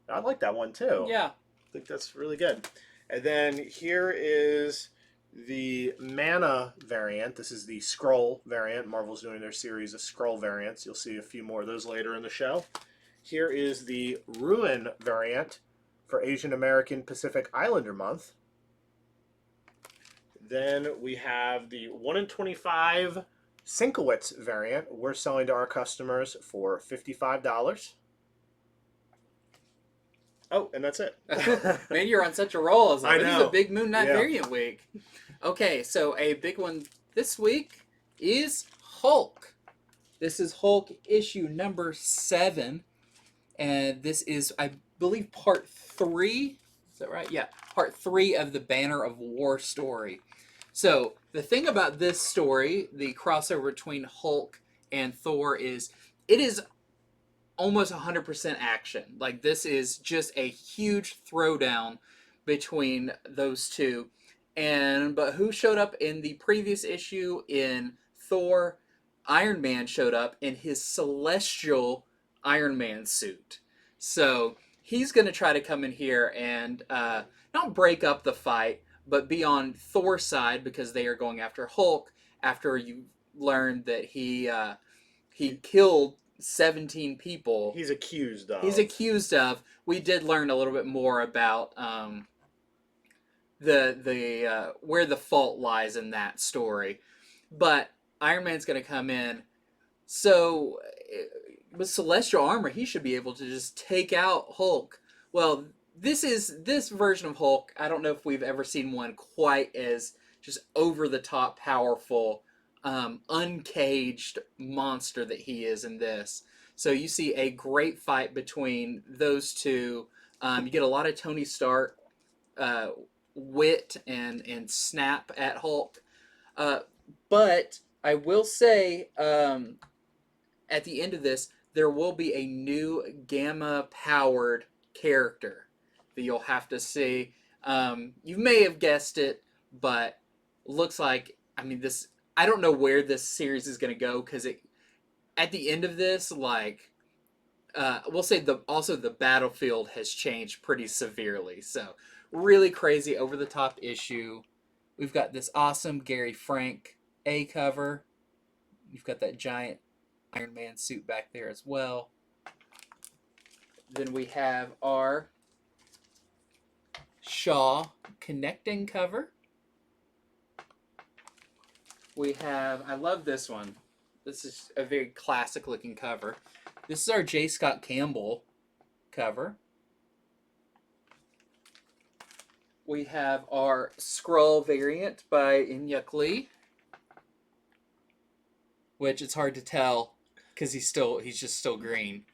I like that one too. Yeah. I think that's really good. And then here is the Mana variant. This is the Skrull variant. Marvel's doing their series of Skrull variants. You'll see a few more of those later in the show. Here is the Ruin variant for Asian American Pacific Islander Month. Then we have the 1 in 25 Sinkowitz variant. We're selling to our customers for $55. Oh, and that's it. Man, you're on such a roll. I know. This is a big Moon Knight variant week. Okay, so a big one this week is Hulk. This is Hulk issue number 7. And this is, I believe, part 3. Is that right? Yeah, part 3 of the Banner of War story. So the thing about this story, the crossover between Hulk and Thor, is it is almost 100% action. Like, this is just a huge throwdown between those two. But who showed up in the previous issue in Thor? Iron Man showed up in his celestial Iron Man suit. So he's going to try to come in here and not break up the fight, but be on Thor's side because they are going after Hulk after you learned that he killed 17 people He's accused of. We did learn a little bit more about the where the fault lies in that story. But Iron Man's going to come in. So with celestial armor, he should be able to just take out Hulk. Well, this version of Hulk. I don't know if we've ever seen one quite as just over the top powerful, uncaged monster that he is in this. So you see a great fight between those two. You get a lot of Tony Stark wit and snap at Hulk. But I will say, at the end of this, there will be a new gamma-powered character that you'll have to see. You may have guessed it, but looks like, I mean, this. I don't know where this series is going to go, because at the end of this, like, we'll say also the battlefield has changed pretty severely. So really crazy, over the top issue. We've got this awesome Gary Frank A cover. You've got that giant Iron Man suit back there as well. Then we have our Shaw connecting cover. We have, I love this one. This is a very classic looking cover. This is our J. Scott Campbell cover. We have our Skrull variant by Inyuk Lee, which it's hard to tell because he's just still green.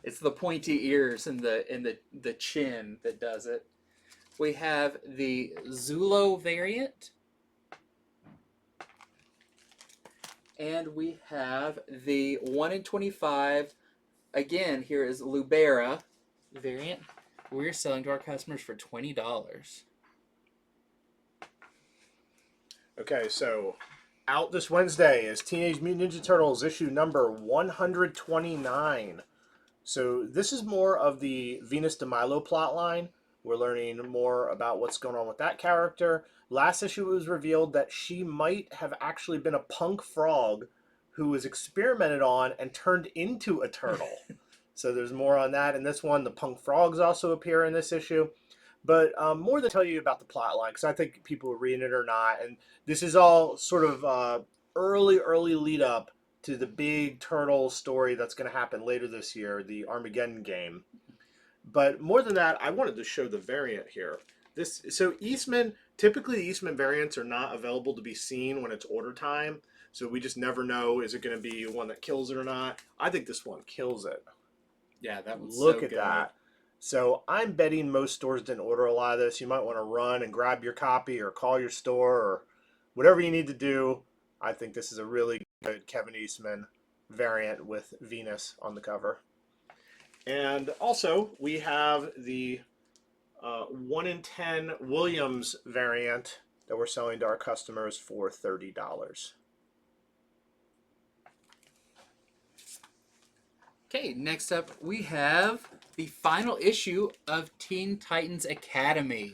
It's the pointy ears and the chin that does it. We have the Zulo variant. And we have the 1 in 25, again, here is Lubera variant. We're selling to our customers for $20. Okay, so out this Wednesday is Teenage Mutant Ninja Turtles issue number 129. So this is more of the Venus de Milo plotline. We're learning more about what's going on with that character. Last issue it was revealed that she might have actually been a punk frog who was experimented on and turned into a turtle. So there's more on that. In this one, the punk frogs also appear in this issue. But more than tell you about the plot line, because I think people are reading it or not. And this is all sort of early lead up to the big turtle story that's going to happen later this year, the Armageddon game. But more than that, I wanted to show the variant here. So Eastman, typically the Eastman variants are not available to be seen when it's order time. So we just never know, is it going to be one that kills it or not? I think this one kills it. Yeah, that was Look so at good. that. So I'm betting most stores didn't order a lot of this. You might want to run and grab your copy or call your store or whatever you need to do. I think this is a really good Kevin Eastman variant with Venus on the cover. And also, we have the 1 in 10 Williams variant that we're selling to our customers for $30. Okay, next up we have the final issue of Teen Titans Academy.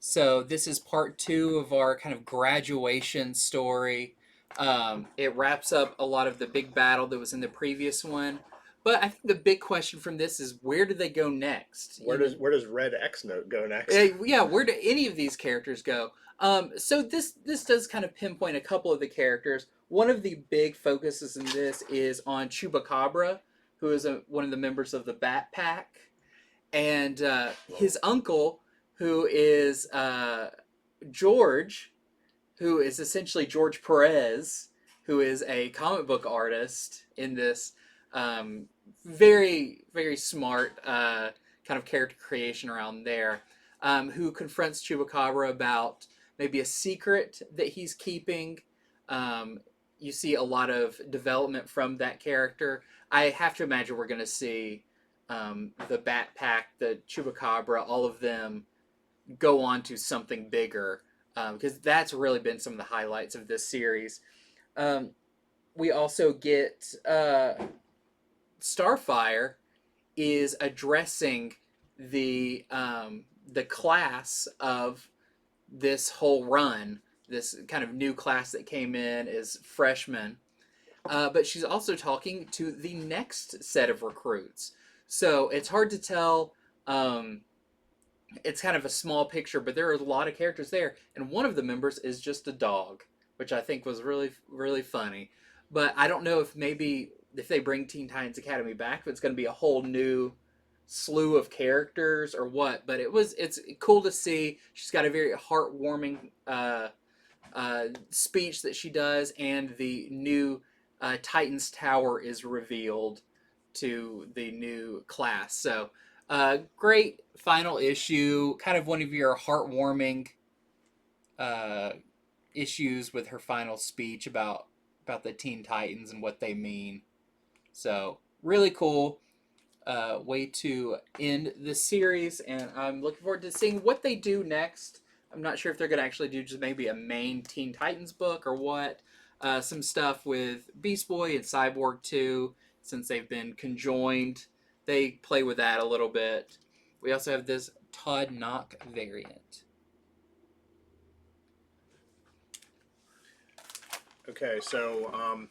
So this is part 2 of our kind of graduation story. It wraps up a lot of the big battle that was in the previous one. But I think the big question from this is, where do they go next? Where does Red X Note go next? Yeah, where do any of these characters go? So this does kind of pinpoint a couple of the characters. One of the big focuses in this is on Chupacabra, who is one of the members of the Bat Pack, and his uncle, who is George, who is essentially George Perez, who is a comic book artist in this. Very, very smart kind of character creation around there, who confronts Chupacabra about maybe a secret that he's keeping. You see a lot of development from that character. I have to imagine we're going to see the Bat Pack, the Chupacabra, all of them go on to something bigger, because that's really been some of the highlights of this series. We also get Starfire is addressing the class of this whole run, this kind of new class that came in as freshmen. But she's also talking to the next set of recruits. So it's hard to tell. It's kind of a small picture, but there are a lot of characters there, and one of the members is just a dog, which I think was really, really funny. But I don't know if maybe if they bring Teen Titans Academy back, if it's going to be a whole new slew of characters or what. But it's cool to see. She's got a very heartwarming speech that she does, and the new Titans Tower is revealed to the new class. So, great final issue. Kind of one of your heartwarming uh, issues with her final speech about the Teen Titans and what they mean. So, really cool way to end the series, and I'm looking forward to seeing what they do next. I'm not sure if they're going to actually do just maybe a main Teen Titans book or what. Some stuff with Beast Boy and Cyborg 2, since they've been conjoined. They play with that a little bit. We also have this Todd Knock variant. Okay, so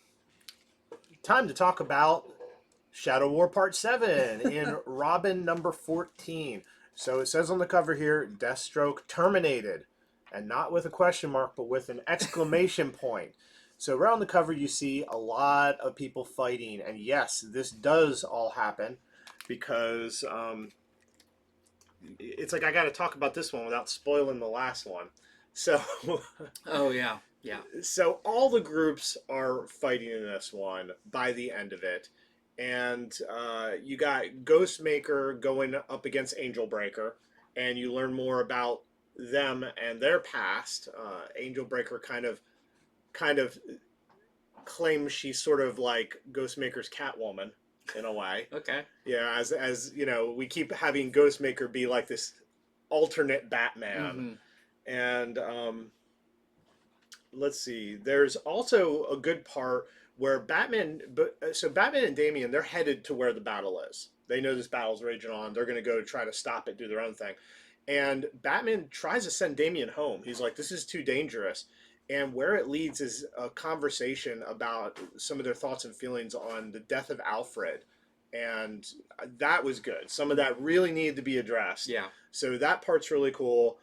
time to talk about Shadow War Part 7 in Robin number 14. So it says on the cover here, Deathstroke terminated. And not with a question mark, but with an exclamation point. So around the cover you see a lot of people fighting. And yes, this does all happen because it's like I got to talk about this one without spoiling the last one. So Oh, yeah. Yeah. so all the groups are fighting in this one by the end of it. And you got Ghostmaker going up against Angel Breaker, and you learn more about them and their past. Angel Breaker kind of claims she's sort of like Ghostmaker's Catwoman in a way. Okay. Yeah, as you know, we keep having Ghostmaker be like this alternate Batman, and let's see. There's also a good part where Batman and Damian, they're headed to where the battle is. They know this battle's raging on. They're going to go try to stop it, do their own thing. And Batman tries to send Damian home. He's like, this is too dangerous. And where it leads is a conversation about some of their thoughts and feelings on the death of Alfred. And that was good. Some of that really needed to be addressed. Yeah. So that part's really cool.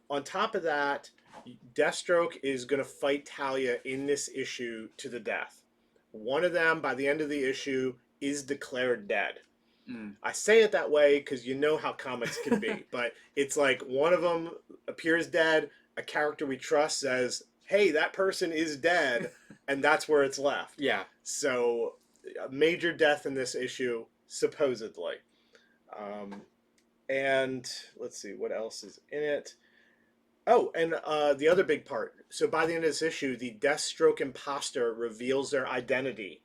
On top of that, Deathstroke is going to fight Talia in this issue to the death. One of them, by the end of the issue, is declared dead. I say it that way because you know how comics can be, but it's like one of them appears dead, a character we trust says, hey, that person is dead, and that's where it's left. Yeah. So, a major death in this issue, supposedly. And let's see, what else is in it? Oh, and the other big part. So by the end of this issue, the Deathstroke imposter reveals their identity.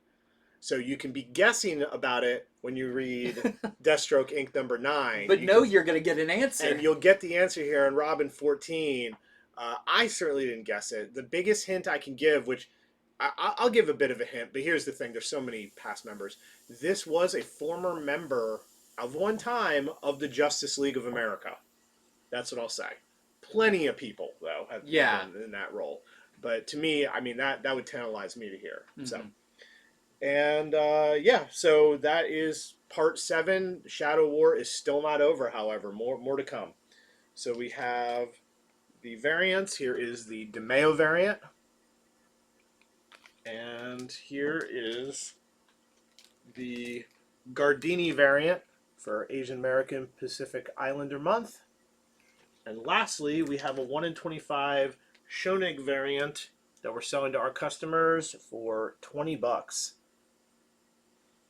So you can be guessing about it when you read Deathstroke Inc. number 9. But you're going to get an answer. And you'll get the answer here in Robin 14. I certainly didn't guess it. The biggest hint I can give, which I'll give a bit of a hint, but here's the thing. There's so many past members. This was a former member of one time of the Justice League of America. That's what I'll say. Plenty of people, though, have been in that role. But to me, I mean, that would tantalize me to hear. So, and so that is part 7. Shadow War is still not over, however. More to come. So we have the variants. Here is the DeMeo variant. And here is the Gardini variant for Asian American Pacific Islander Month. And lastly, we have a 1 in 25 Shonig variant that we're selling to our customers for $20.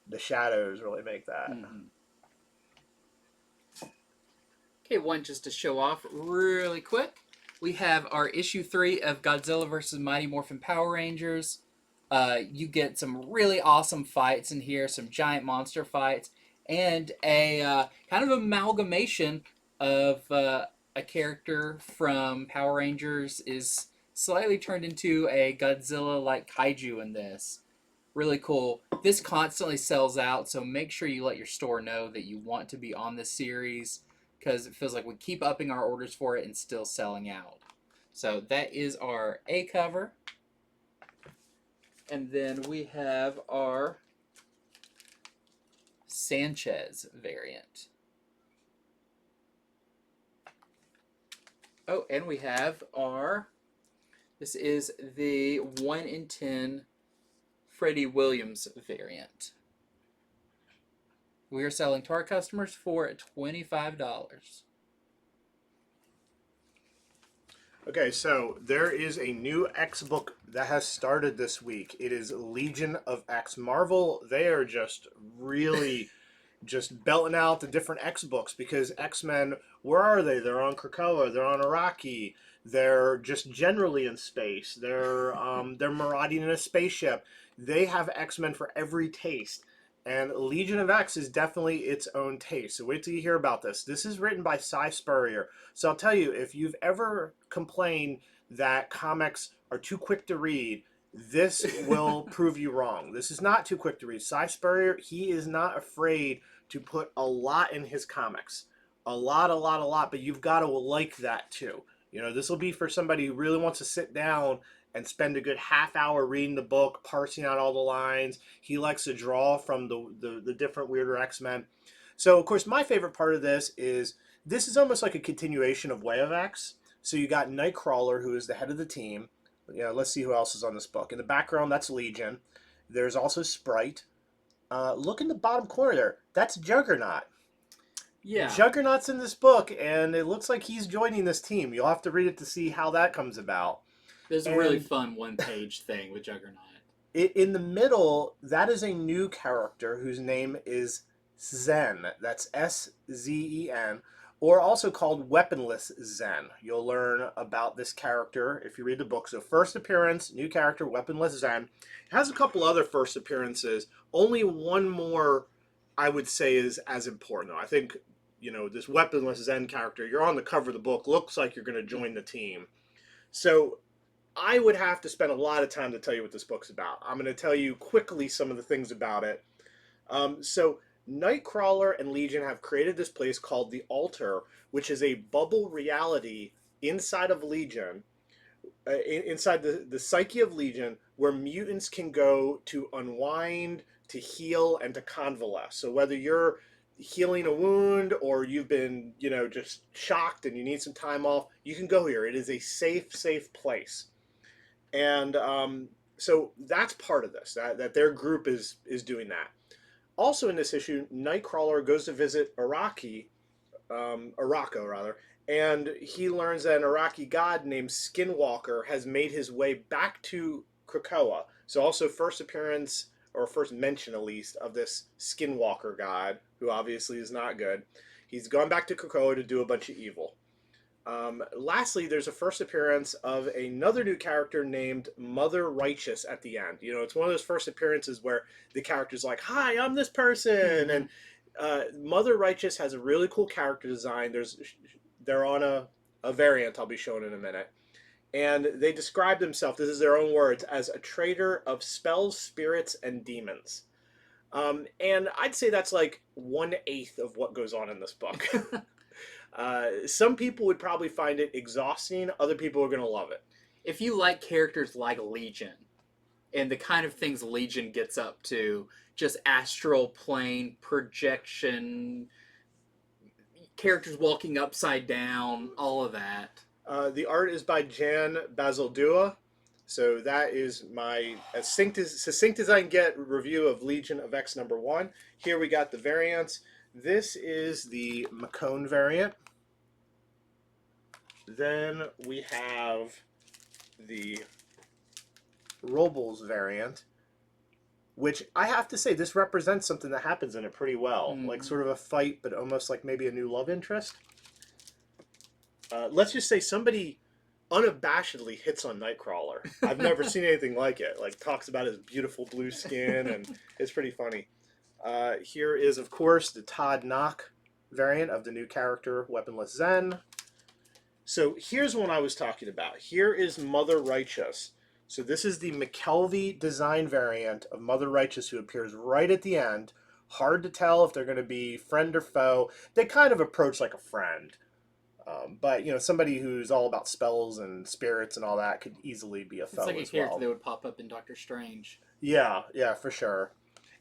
The shadows really make that. Okay, one just to show off really quick. We have our issue 3 of Godzilla vs. Mighty Morphin Power Rangers. You get some really awesome fights in here, some giant monster fights, and a kind of amalgamation of a character from Power Rangers is slightly turned into a Godzilla-like kaiju in this. Really cool. This constantly sells out, so make sure you let your store know that you want to be on this series, because it feels like we keep upping our orders for it and still selling out. So that is our A cover. And then we have our Sanchez variant. Oh, and we have our, this is the 1 in 10 Freddie Williams variant. We are selling to our customers for $25. Okay, so there is a new X book that has started this week. It is Legion of X. Marvel, they are just really just belting out the different X books because X-Men, where are they? They're on Krakoa, they're on Iraqi, they're just generally in space. They're marauding in a spaceship. They have X-Men for every taste. And Legion of X is definitely its own taste. So wait till you hear about this. This is written by Cy Spurrier. So I'll tell you, if you've ever complained that comics are too quick to read, this will prove you wrong. This is not too quick to read. Cy Spurrier, he is not afraid to put a lot in his comics. A lot. But you've got to like that too. You know, this will be for somebody who really wants to sit down and spend a good half hour reading the book, parsing out all the lines. He likes to draw from the different weirder X-Men. So, of course, my favorite part of this is almost like a continuation of Way of X. So you got Nightcrawler, who is the head of the team. You know, let's see who else is on this book. In the background, that's Legion. There's also Sprite. Look in the bottom corner there. That's Juggernaut. Yeah. Juggernaut's in this book, and it looks like he's joining this team. You'll have to read it to see how that comes about. There's a really fun one-page thing with Juggernaut. In the middle, that is a new character whose name is Zen. That's Zen, or also called Weaponless Zen. You'll learn about this character if you read the book. So first appearance, new character, Weaponless Zen. It has a couple other first appearances. Only one more, I would say, is as important, though. I think, you know, this Weaponless Zen character, you're on the cover of the book, looks like you're going to join the team. So I would have to spend a lot of time to tell you what this book's about. I'm going to tell you quickly some of the things about it. So Nightcrawler and Legion have created this place called the Altar, which is a bubble reality inside of Legion, inside the psyche of Legion, where mutants can go to unwind, to heal, and to convalesce. So whether you're healing a wound or you've been, you know, just shocked and you need some time off, you can go here. It is a safe place. And so that's part of this, that their group is doing that. Also in this issue, Nightcrawler goes to visit Araco, and he learns that an Iraqi god named Skinwalker has made his way back to Krakoa. So also first appearance, or first mention at least, of this Skinwalker god, who obviously is not good. He's gone back to Krakoa to do a bunch of evil. Lastly, there's a first appearance of another new character named Mother Righteous at the end. You know, it's one of those first appearances where the character's like, "Hi, I'm this person," and Mother Righteous has a really cool character design. They're on a variant I'll be showing in a minute, and they describe themselves, this is their own words, as a trader of spells, spirits, and demons. And I'd say that's like 1/8 of what goes on in this book. Some people would probably find it exhausting. Other people are going to love it. If you like characters like Legion and the kind of things Legion gets up to, just astral plane, projection, characters walking upside down, all of that. The art is by Jan Bazaldua. So that is my succinct as I can get review of Legion of X #1. Here we got the variants. This is the Macone variant. Then we have the Robles variant, which I have to say, this represents something that happens in it pretty well. Like sort of a fight, but almost like maybe a new love interest. Let's just say somebody unabashedly hits on Nightcrawler. I've never seen anything like it. Like, talks about his beautiful blue skin, and it's pretty funny. Here is, of course, the Todd Knock variant of the new character, Weaponless Zen. So here's one I was talking about. Here is Mother Righteous. So this is the McKelvey design variant of Mother Righteous, who appears right at the end. Hard to tell if they're going to be friend or foe. They kind of approach like a friend. But somebody who's all about spells and spirits and all that could easily be a It's foe like a as character well. that would pop up in Doctor Strange. Yeah, for sure.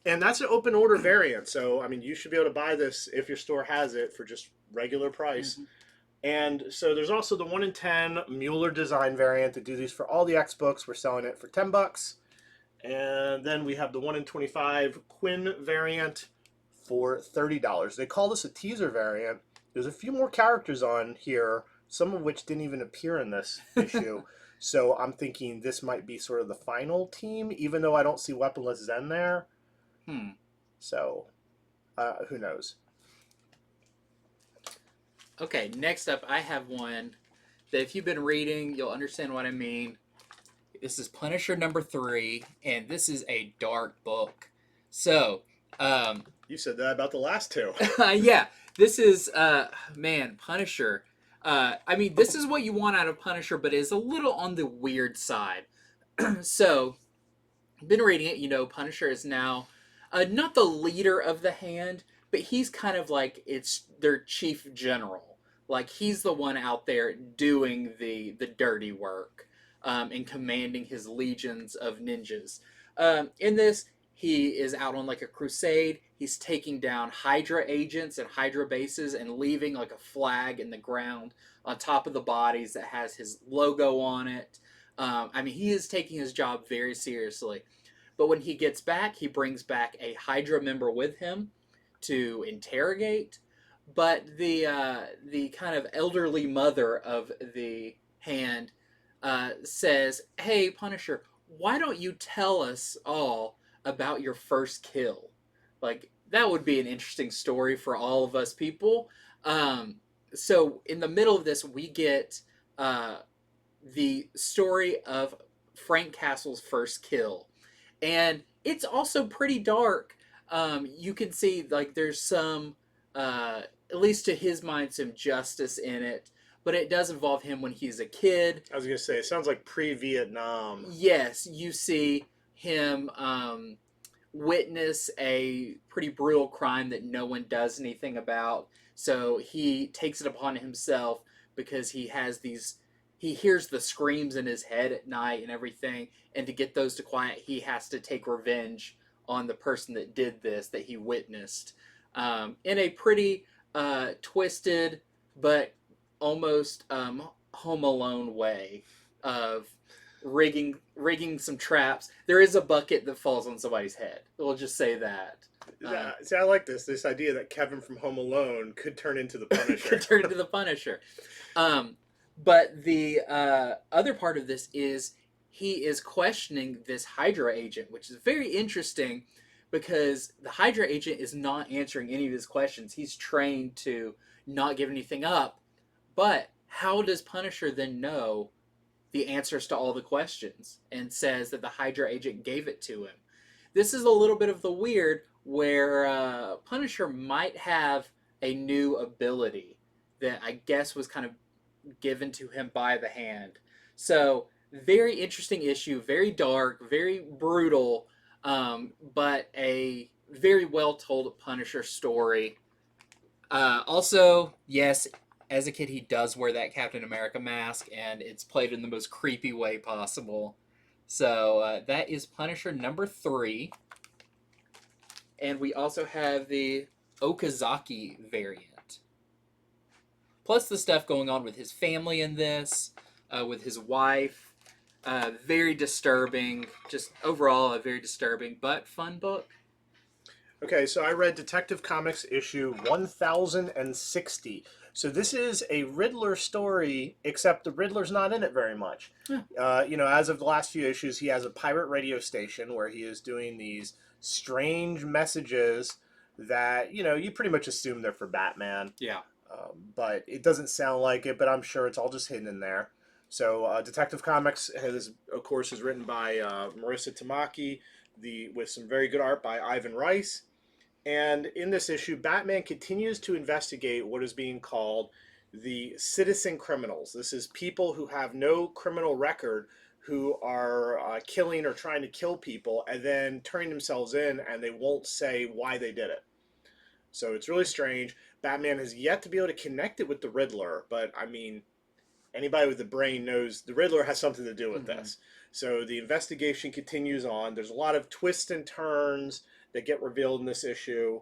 And that's an open order variant, so I mean, you should be able to buy this if your store has it for just regular price. Mm-hmm. And so there's also the 1 in 10 Mueller design variant that do these for all the X books. We're selling it for $10. And then we have the 1 in 25 Quinn variant for $30. They call this a teaser variant. There's a few more characters on here, some of which didn't even appear in this issue. So I'm thinking this might be sort of the final team, even though I don't see Weaponless Zen there. So, who knows? Okay, next up, I have one that if you've been reading, you'll understand what I mean. This is Punisher number 3, and this is a dark book. So, you said that about the last two. yeah, this is, Punisher. I mean, this is what you want out of Punisher, but it's a little on the weird side. So, been reading it, Punisher is now not the leader of the Hand, but he's kind of like it's their chief general. Like he's the one out there doing the dirty work and commanding his legions of ninjas. In this, he is out on like a crusade. He's taking down Hydra agents and Hydra bases and leaving like a flag in the ground on top of the bodies that has his logo on it. I mean, he is taking his job very seriously. But when he gets back, he brings back a Hydra member with him to interrogate. But the kind of elderly mother of the Hand says, "Hey, Punisher, why don't you tell us all about your first kill? Like that would be an interesting story for all of us people." So in the middle of this, we get the story of Frank Castle's first kill. And it's also pretty dark. You can see like there's some, at least to his mind, some justice in it. But it does involve him when he's a kid. I was going to say, it sounds like pre-Vietnam. Yes, you see him witness a pretty brutal crime that no one does anything about. So he takes it upon himself because he hears the screams in his head at night and everything. And to get those to quiet, he has to take revenge on the person that did this, that he witnessed. In a pretty twisted, but almost Home Alone way of rigging some traps. There is a bucket that falls on somebody's head. We'll just say that. See, I like this idea that Kevin from Home Alone could turn into the Punisher. Could turn into the Punisher. But the other part of this is he is questioning this Hydra agent, which is very interesting because the Hydra agent is not answering any of his questions. He's trained to not give anything up. But how does Punisher then know the answers to all the questions and says that the Hydra agent gave it to him? This is a little bit of the weird where Punisher might have a new ability that I guess was kind of given to him by the Hand. So, very interesting issue, very dark, very brutal, but a very well told Punisher story. Also, yes, as a kid, he does wear that Captain America mask, and it's played in the most creepy way possible. So that is Punisher number 3. And we also have the Okazaki variant. Plus the stuff going on with his family in this, with his wife. Very disturbing. Just overall a very disturbing but fun book. Okay, so I read Detective Comics issue 1060. So this is a Riddler story, except the Riddler's not in it very much. As of the last few issues, he has a pirate radio station where he is doing these strange messages that, you pretty much assume they're for Batman. Yeah. But it doesn't sound like it, but I'm sure it's all just hidden in there. So Detective Comics, of course, is written by Marissa Tamaki, with some very good art by Ivan Rice. And in this issue, Batman continues to investigate what is being called the citizen criminals. This is people who have no criminal record who are killing or trying to kill people and then turning themselves in, and they won't say why they did it. So it's really strange. Batman has yet to be able to connect it with the Riddler, but I mean, anybody with a brain knows the Riddler has something to do with this. So the investigation continues on. There's a lot of twists and turns that get revealed in this issue,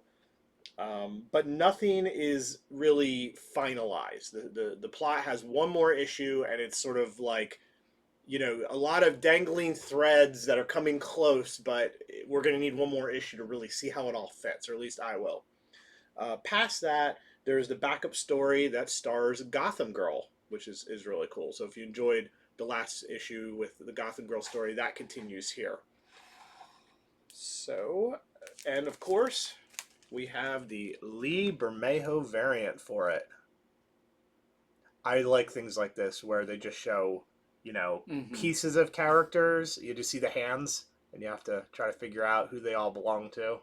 but nothing is really finalized. The plot has one more issue, and it's sort of like, a lot of dangling threads that are coming close, but we're going to need one more issue to really see how it all fits, or at least I will. Past that, there's the backup story that stars Gotham Girl, which is really cool. So if you enjoyed the last issue with the Gotham Girl story, that continues here. So, and of course, we have the Lee Bermejo variant for it. I like things like this where they just show, pieces of characters. You just see the hands, and you have to try to figure out who they all belong to.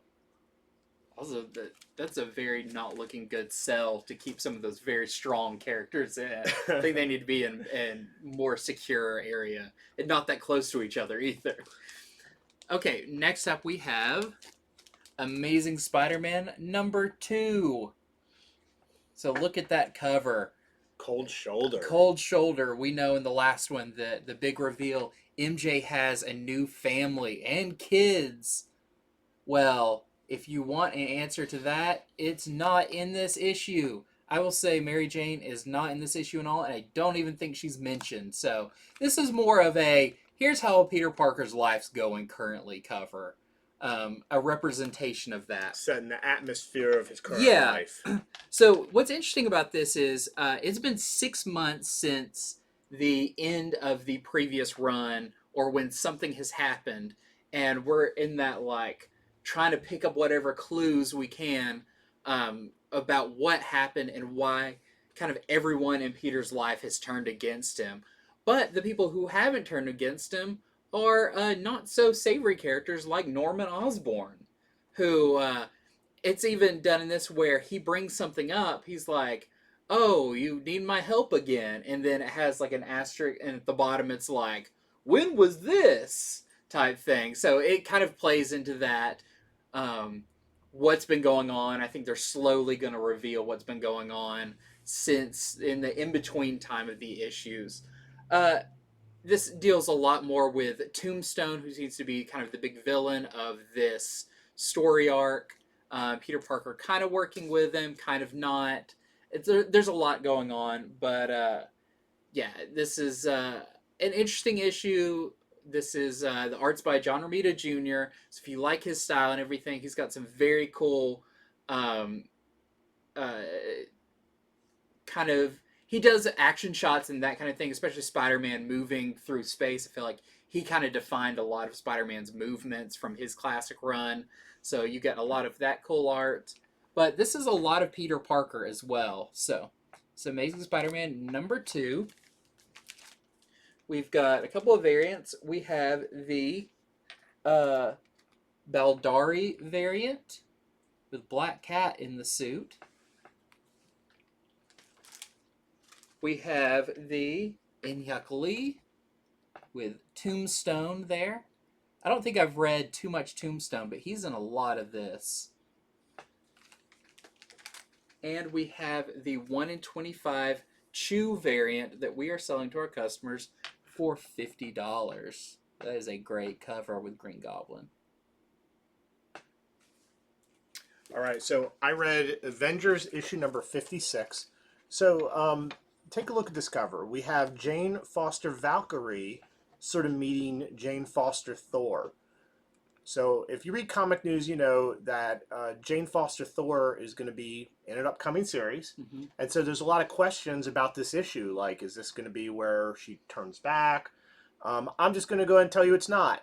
Also, that's a very not looking good sell to keep some of those very strong characters in. I think they need to be in more secure area and not that close to each other either. Okay, next up we have Amazing Spider-Man #2. So look at that cover. Cold shoulder. Cold shoulder. We know in the last one the big reveal, MJ has a new family and kids. Well, if you want an answer to that, it's not in this issue. I will say Mary Jane is not in this issue at all, and I don't even think she's mentioned. So this is more of a, here's how Peter Parker's life's going currently cover. A representation of that. Setting the atmosphere of his current life. So what's interesting about this is it's been 6 months since the end of the previous run, or when something has happened, and we're in that, like, trying to pick up whatever clues we can about what happened and why kind of everyone in Peter's life has turned against him. But the people who haven't turned against him are not so savory characters like Norman Osborn, who it's even done in this where he brings something up. He's like, oh, you need my help again. And then it has like an asterisk, and at the bottom it's like, when was this? Type thing. So it kind of plays into that. What's been going on. I think they're slowly going to reveal what's been going on since in the in-between time of the issues. This deals a lot more with Tombstone, who seems to be kind of the big villain of this story arc. Peter Parker kind of working with him, kind of not. There's a lot going on, but yeah, this is an interesting issue. This is the art's by John Romita Jr. So if you like his style and everything, he's got some very cool kind of... He does action shots and that kind of thing, especially Spider-Man moving through space. I feel like he kind of defined a lot of Spider-Man's movements from his classic run. So you get a lot of that cool art. But this is a lot of Peter Parker as well. So it's Amazing Spider-Man #2. We've got a couple of variants. We have the Baldari variant with Black Cat in the suit. We have the Inhyuk Lee with Tombstone there. I don't think I've read too much Tombstone, but he's in a lot of this. And we have the 1 in 25 Chew variant that we are selling to our customers for $50. That is a great cover with Green Goblin. All right, so I read Avengers issue number 56. So take a look at this cover. We have Jane Foster Valkyrie sort of meeting Jane Foster Thor. So if you read comic news, you know that Jane Foster Thor is going to be in an upcoming series. Mm-hmm. And so there's a lot of questions about this issue. Like, is this going to be where she turns back? I'm just going to go ahead and tell you it's not.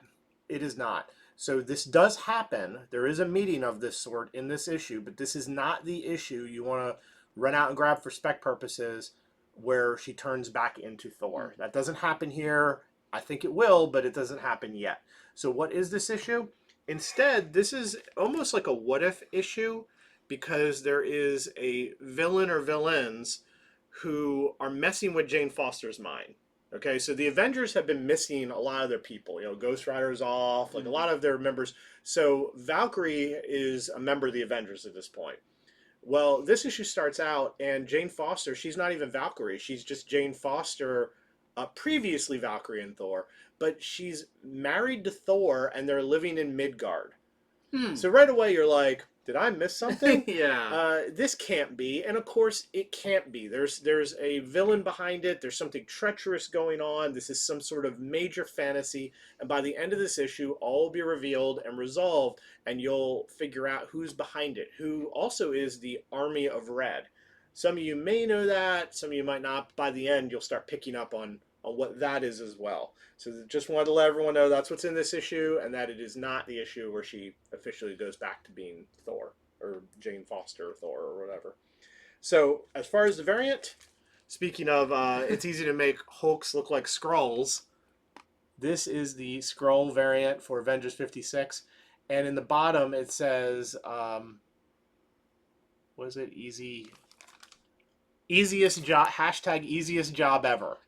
It is not. So this does happen. There is a meeting of this sort in this issue, but this is not the issue you want to run out and grab for spec purposes where she turns back into Thor. Mm-hmm. That doesn't happen here. I think it will, but it doesn't happen yet. So what is this issue? Instead, this is almost like a what-if issue because there is a villain or villains who are messing with Jane Foster's mind. Okay, so the Avengers have been missing a lot of their people. You know, Ghost Rider's off, like a lot of their members. So Valkyrie is a member of the Avengers at this point. Well, this issue starts out, and Jane Foster, she's not even Valkyrie. She's just Jane Foster, previously Valkyrie and Thor, but she's married to Thor, and they're living in Midgard. Hmm. So right away you're like, did I miss something? Yeah. This can't be, and of course it can't be. There's a villain behind it. There's something treacherous going on. This is some sort of major fantasy, and by the end of this issue, all will be revealed and resolved, and you'll figure out who's behind it. Who also is the Army of Red. Some of you may know that. Some of you might not. By the end, you'll start picking up on what that is as well. So just wanted to let everyone know that's what's in this issue, and that it is not the issue where she officially goes back to being Thor, or Jane Foster Thor, or whatever. So as far as the variant, speaking of, it's easy to make Hulks look like Skrulls. This is the Skrull variant for Avengers 56, and in the bottom it says, what is it? Easiest job, hashtag easiest job ever.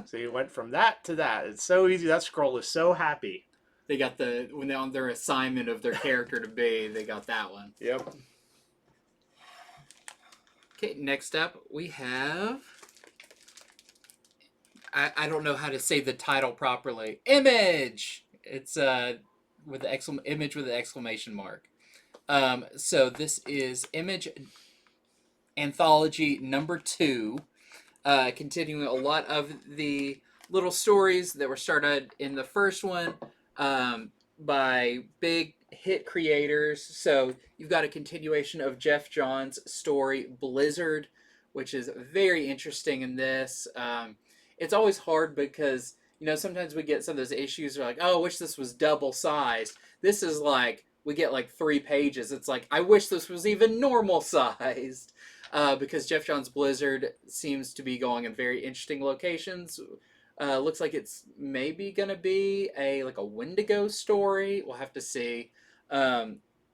So you went from that to that. It's so easy. That scroll is so happy. They got when they're on their assignment of their character to be, they got that one. Yep. Okay, next up we have, I don't know how to say the title properly. Image. It's with the image with an exclamation mark. So this is Image Anthology number 2, continuing a lot of the little stories that were started in the first one by big hit creators. So you've got a continuation of Jeff Johns' story Blizzard, which is very interesting in this. It's always hard because, you know, sometimes we get some of those issues where like, oh, I wish this was double sized. This is like, we get like 3 pages. It's like, I wish this was even normal sized. Because Jeff Johns' Blizzard seems to be going in very interesting locations. Looks like it's maybe going to be a Wendigo story. We'll have to see.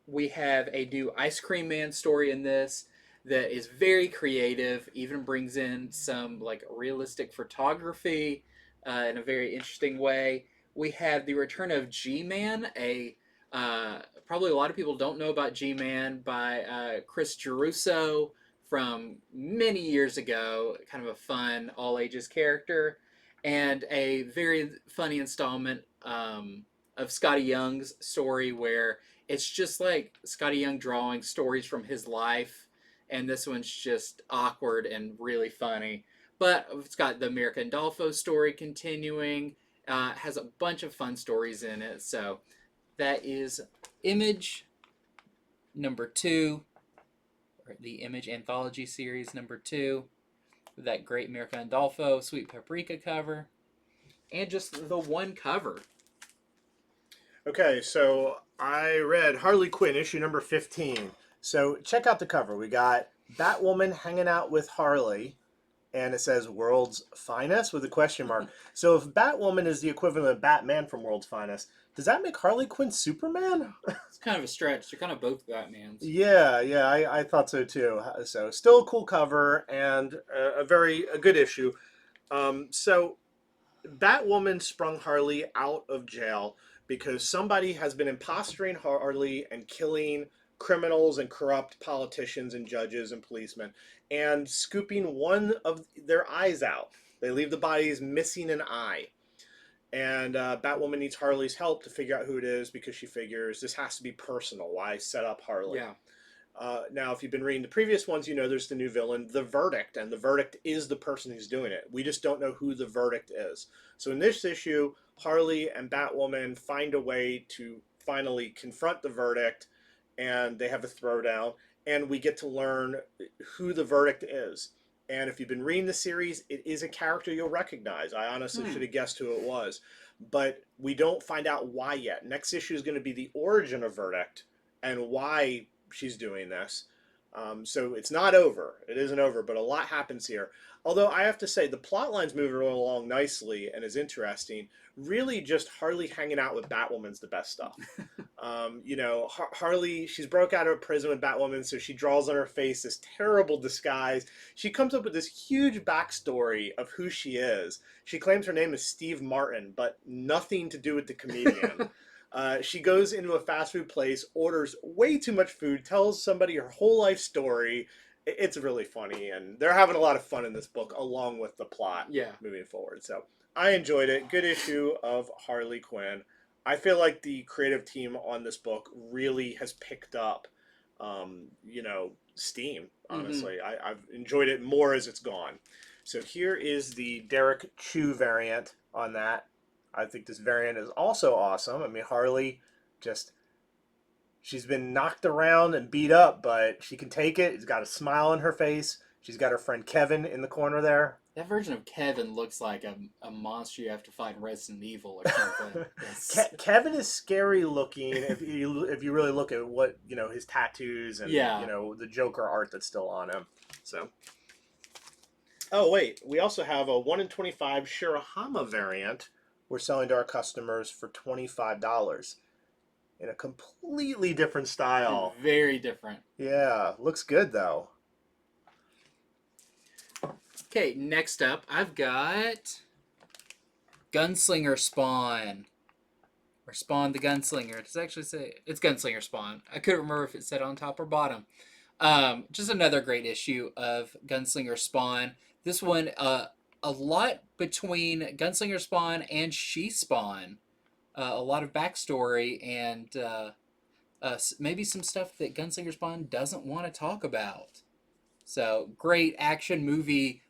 We have a new Ice Cream Man story in this that is very creative, even brings in some like realistic photography in a very interesting way. We have the return of G-Man, probably a lot of people don't know about G-Man by Chris Geruso from many years ago, kind of a fun all ages character, and a very funny installment of Scotty Young's story where it's just like Scotty Young drawing stories from his life, and this one's just awkward and really funny. But it's got the America Andolfo story continuing, has a bunch of fun stories in it. So that is Image number 2. The Image Anthology series number 2, with that great America Andolfo Sweet Paprika cover, and just the one cover. Okay, so I read Harley Quinn issue number 15. So check out the cover. We got Batwoman hanging out with Harley, and it says World's Finest with a question mark. So if Batwoman is the equivalent of Batman from World's Finest, does that make Harley Quinn Superman? It's kind of a stretch. They're kind of both Batmans. Yeah, I thought so too. So still a cool cover and a good issue. So Batwoman sprung Harley out of jail because somebody has been impostoring Harley and killing criminals and corrupt politicians and judges and policemen and scooping one of their eyes out. They leave the bodies missing an eye. And Batwoman needs Harley's help to figure out who it is because she figures this has to be personal. Why set up Harley? Yeah. Now, if you've been reading the previous ones, you know there's the new villain, The Verdict, and The Verdict is the person who's doing it. We just don't know who The Verdict is. So in this issue, Harley and Batwoman find a way to finally confront The Verdict, and they have a throwdown, and we get to learn who The Verdict is. And if you've been reading the series, it is a character you'll recognize. I honestly should have guessed who it was. But we don't find out why yet. Next issue is going to be the origin of Verdict and why she's doing this. So it's not over. It isn't over, but a lot happens here. Although I have to say, the plot line's moving along nicely and is interesting. Really just Harley hanging out with Batwoman's the best stuff. You know, Harley, she's broke out of prison with Batwoman, so she draws on her face this terrible disguise. She comes up with this huge backstory of who she is. She claims her name is Steve Martin, but nothing to do with the comedian. She goes into a fast food place, orders way too much food, tells somebody her whole life story. It's really funny, and they're having a lot of fun in this book, along with the plot Yeah. moving forward. So I enjoyed it. Good issue of Harley Quinn. I feel like the creative team on this book really has picked up, steam. Mm-hmm. Honestly, I've enjoyed it more as it's gone. So here is the Derek Chu variant on that. I think this variant is also awesome. I mean, Harley just, she's been knocked around and beat up, but she can take it. She's got a smile on her face. She's got her friend Kevin in the corner there. That version of Kevin looks like a monster you have to fight in Resident Evil or something. Kevin is scary looking if you really look at what, his tattoos and Yeah. the Joker art that's still on him. So, oh wait, we also have a 1 in 25 Shirahama variant. We're selling to our customers for $25 in a completely different style. Very different. Yeah, looks good though. Okay, next up, I've got Gunslinger Spawn. Or Spawn the Gunslinger. Does it actually say? It's Gunslinger Spawn. I couldn't remember if it said on top or bottom. Just another great issue of Gunslinger Spawn. This one, a lot between Gunslinger Spawn and She Spawn. A lot of backstory and maybe some stuff that Gunslinger Spawn doesn't want to talk about. So, great action movie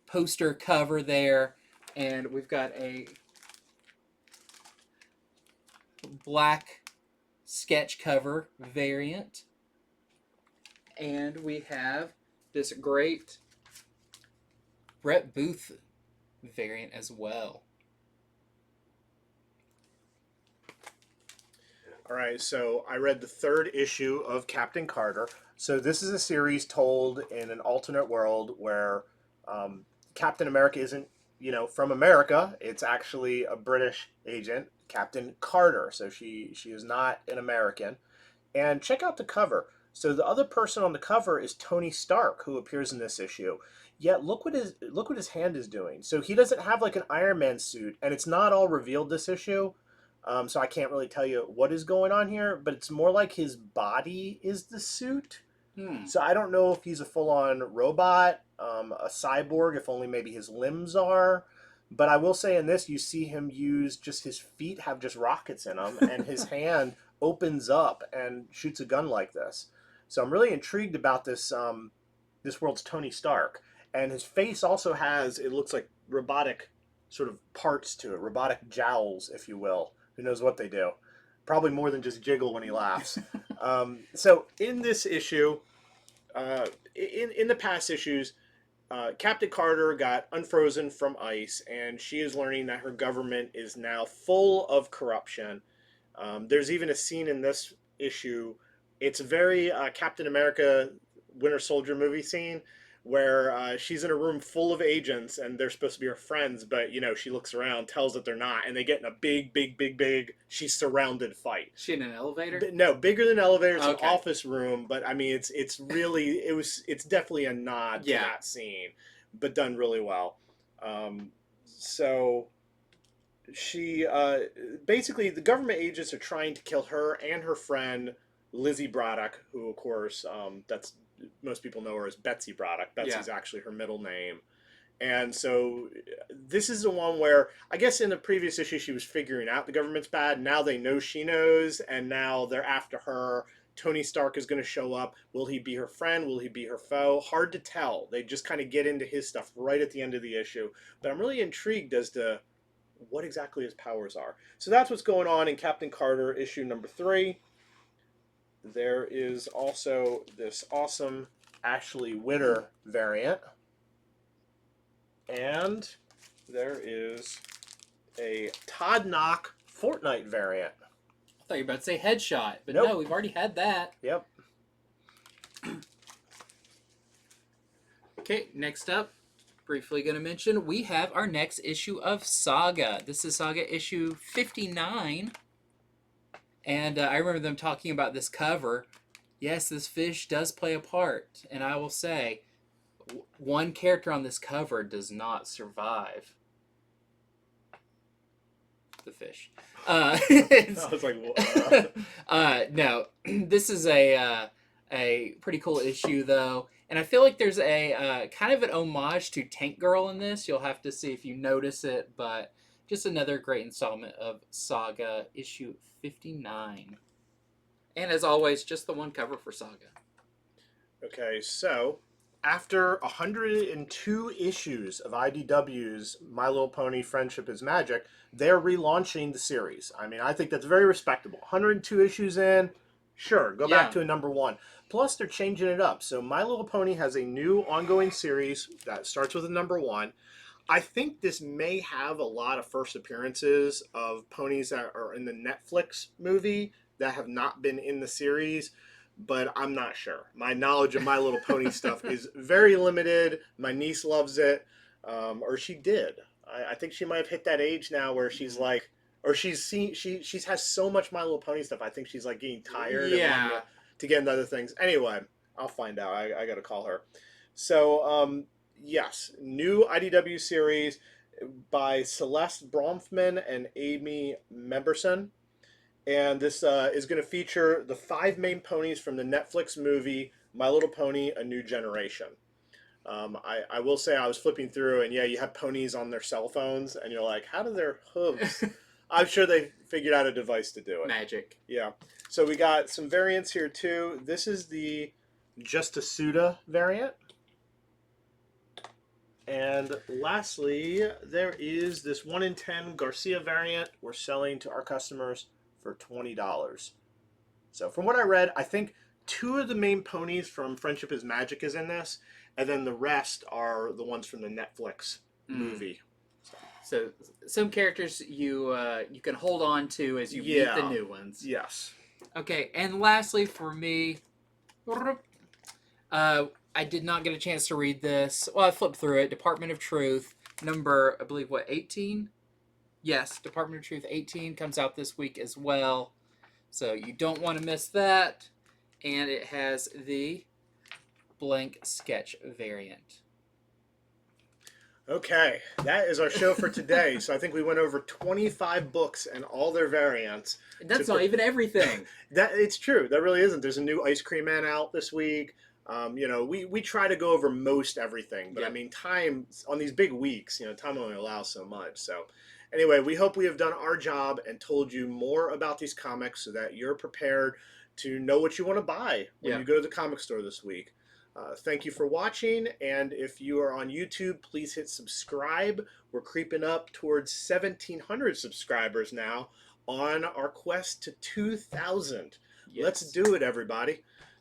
poster cover there. And we've got a black sketch cover variant. And we have this great Brett Booth variant as well. All right, so I read the 3rd issue of Captain Carter. So this is a series told in an alternate world where Captain America isn't, from America. It's actually a British agent, Captain Carter. So she is not an American. And check out the cover. So the other person on the cover is Tony Stark, who appears in this issue. Yet look what his hand is doing. So he doesn't have like an Iron Man suit, and it's not all revealed this issue. So I can't really tell you what is going on here, but it's more like his body is the suit. So I don't know if he's a full-on robot, a cyborg, if only maybe his limbs are. But I will say in this, you see him use just his feet have just rockets in them, and his hand opens up and shoots a gun like this. So I'm really intrigued about this this world's Tony Stark. And his face also has, it looks like robotic sort of parts to it, robotic jowls, if you will. Who knows what they do? Probably more than just jiggle when he laughs. So in this issue, in the past issues, Captain Carter got unfrozen from ice, and she is learning that her government is now full of corruption. There's even a scene in this issue. It's a very Captain America Winter Soldier movie scene where she's in a room full of agents and they're supposed to be her friends, but she looks around, tells that they're not, and they get in a big, she's surrounded fight. Is she in an elevator? No, bigger than elevators, Okay. an office room, but I mean it's definitely a nod to that scene, but done really well. So she basically, the government agents are trying to kill her and her friend Lizzie Braddock, who of course that's, most people know her as Betsy Braddock. Betsy's actually her middle name. And so this is the one where, I guess in the previous issue, she was figuring out the government's bad. Now they know she knows, and now they're after her. Tony Stark is going to show up. Will he be her friend? Will he be her foe? Hard to tell. They just kind of get into his stuff right at the end of the issue. But I'm really intrigued as to what exactly his powers are. So that's what's going on in Captain Carter issue number 3. There is also this awesome Ashley Witter variant. And there is a Todd Knock Fortnite variant. I thought you were about to say Headshot, but Nope. no, we've already had that. Yep. Okay, next up, briefly going to mention, we have our next issue of Saga. This is Saga issue 59. And I remember them talking about this cover. Yes, this fish does play a part. And I will say, one character on this cover does not survive. the fish. I was like, No, this is a pretty cool issue though, and I feel like there's a kind of an homage to Tank Girl in this. You'll have to see if you notice it, but just another great installment of Saga issue 59. And as always, just the one cover for Saga. okay, so after 102 issues of IDW's My Little Pony Friendship is Magic, they're relaunching the series. I mean, I think that's very respectable. 102 issues in, sure, go back to a number one. Plus, they're changing it up. So My Little Pony has a new ongoing series that starts with a number one. I think this may have a lot of first appearances of ponies that are in the Netflix movie that have not been in the series, but I'm not sure. My knowledge of My Little Pony stuff is very limited. My niece loves it, or she did. I think she might have hit that age now where she's like, or she's seen she has so much My Little Pony stuff. I think she's like getting tired and wanting to get into other things. Anyway, I'll find out. I got to call her. So yes, new IDW series by Celeste Bronfman and Amy Memberson. And this is going to feature the 5 main ponies from the Netflix movie My Little Pony: A New Generation. I will say I was flipping through, and yeah, you have ponies on their cell phones, and you're like, how do their hooves? I'm sure they figured out a device to do it. Magic. Yeah. So we got some variants here too. This is the Justasuda variant. And lastly, there is this 1 in 10 Garcia variant we're selling to our customers for $20. So from what I read, I think 2 of the main ponies from Friendship is Magic is in this, and then the rest are the ones from the Netflix movie. So some characters you can hold on to as you meet the new ones. Yes. Okay, and lastly for me, I did not get a chance to read this. Well, I flipped through it. Department of Truth, number, I believe, 18? Yes, Department of Truth 18 comes out this week as well. So you don't want to miss that. And it has the blank sketch variant. Okay, that is our show for today. So I think we went over 25 books and all their variants. That's not even everything. It's true. That really isn't. There's a new Ice Cream Man out this week. We try to go over most everything, but I mean, time on these big weeks, time only allows so much. So anyway, we hope we have done our job and told you more about these comics so that you're prepared to know what you want to buy when you go to the comic store this week. Thank you for watching, and if you are on YouTube, please hit subscribe. We're creeping up towards 1,700 subscribers now on our quest to 2,000. Yes. Let's do it, everybody.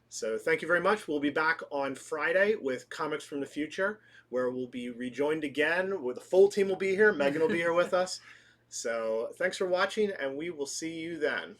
So thank you very much. We'll be back on Friday with Comics from the Future, where we'll be rejoined again. With the full team will be here. Megan will be here with us. So thanks for watching, and we will see you then.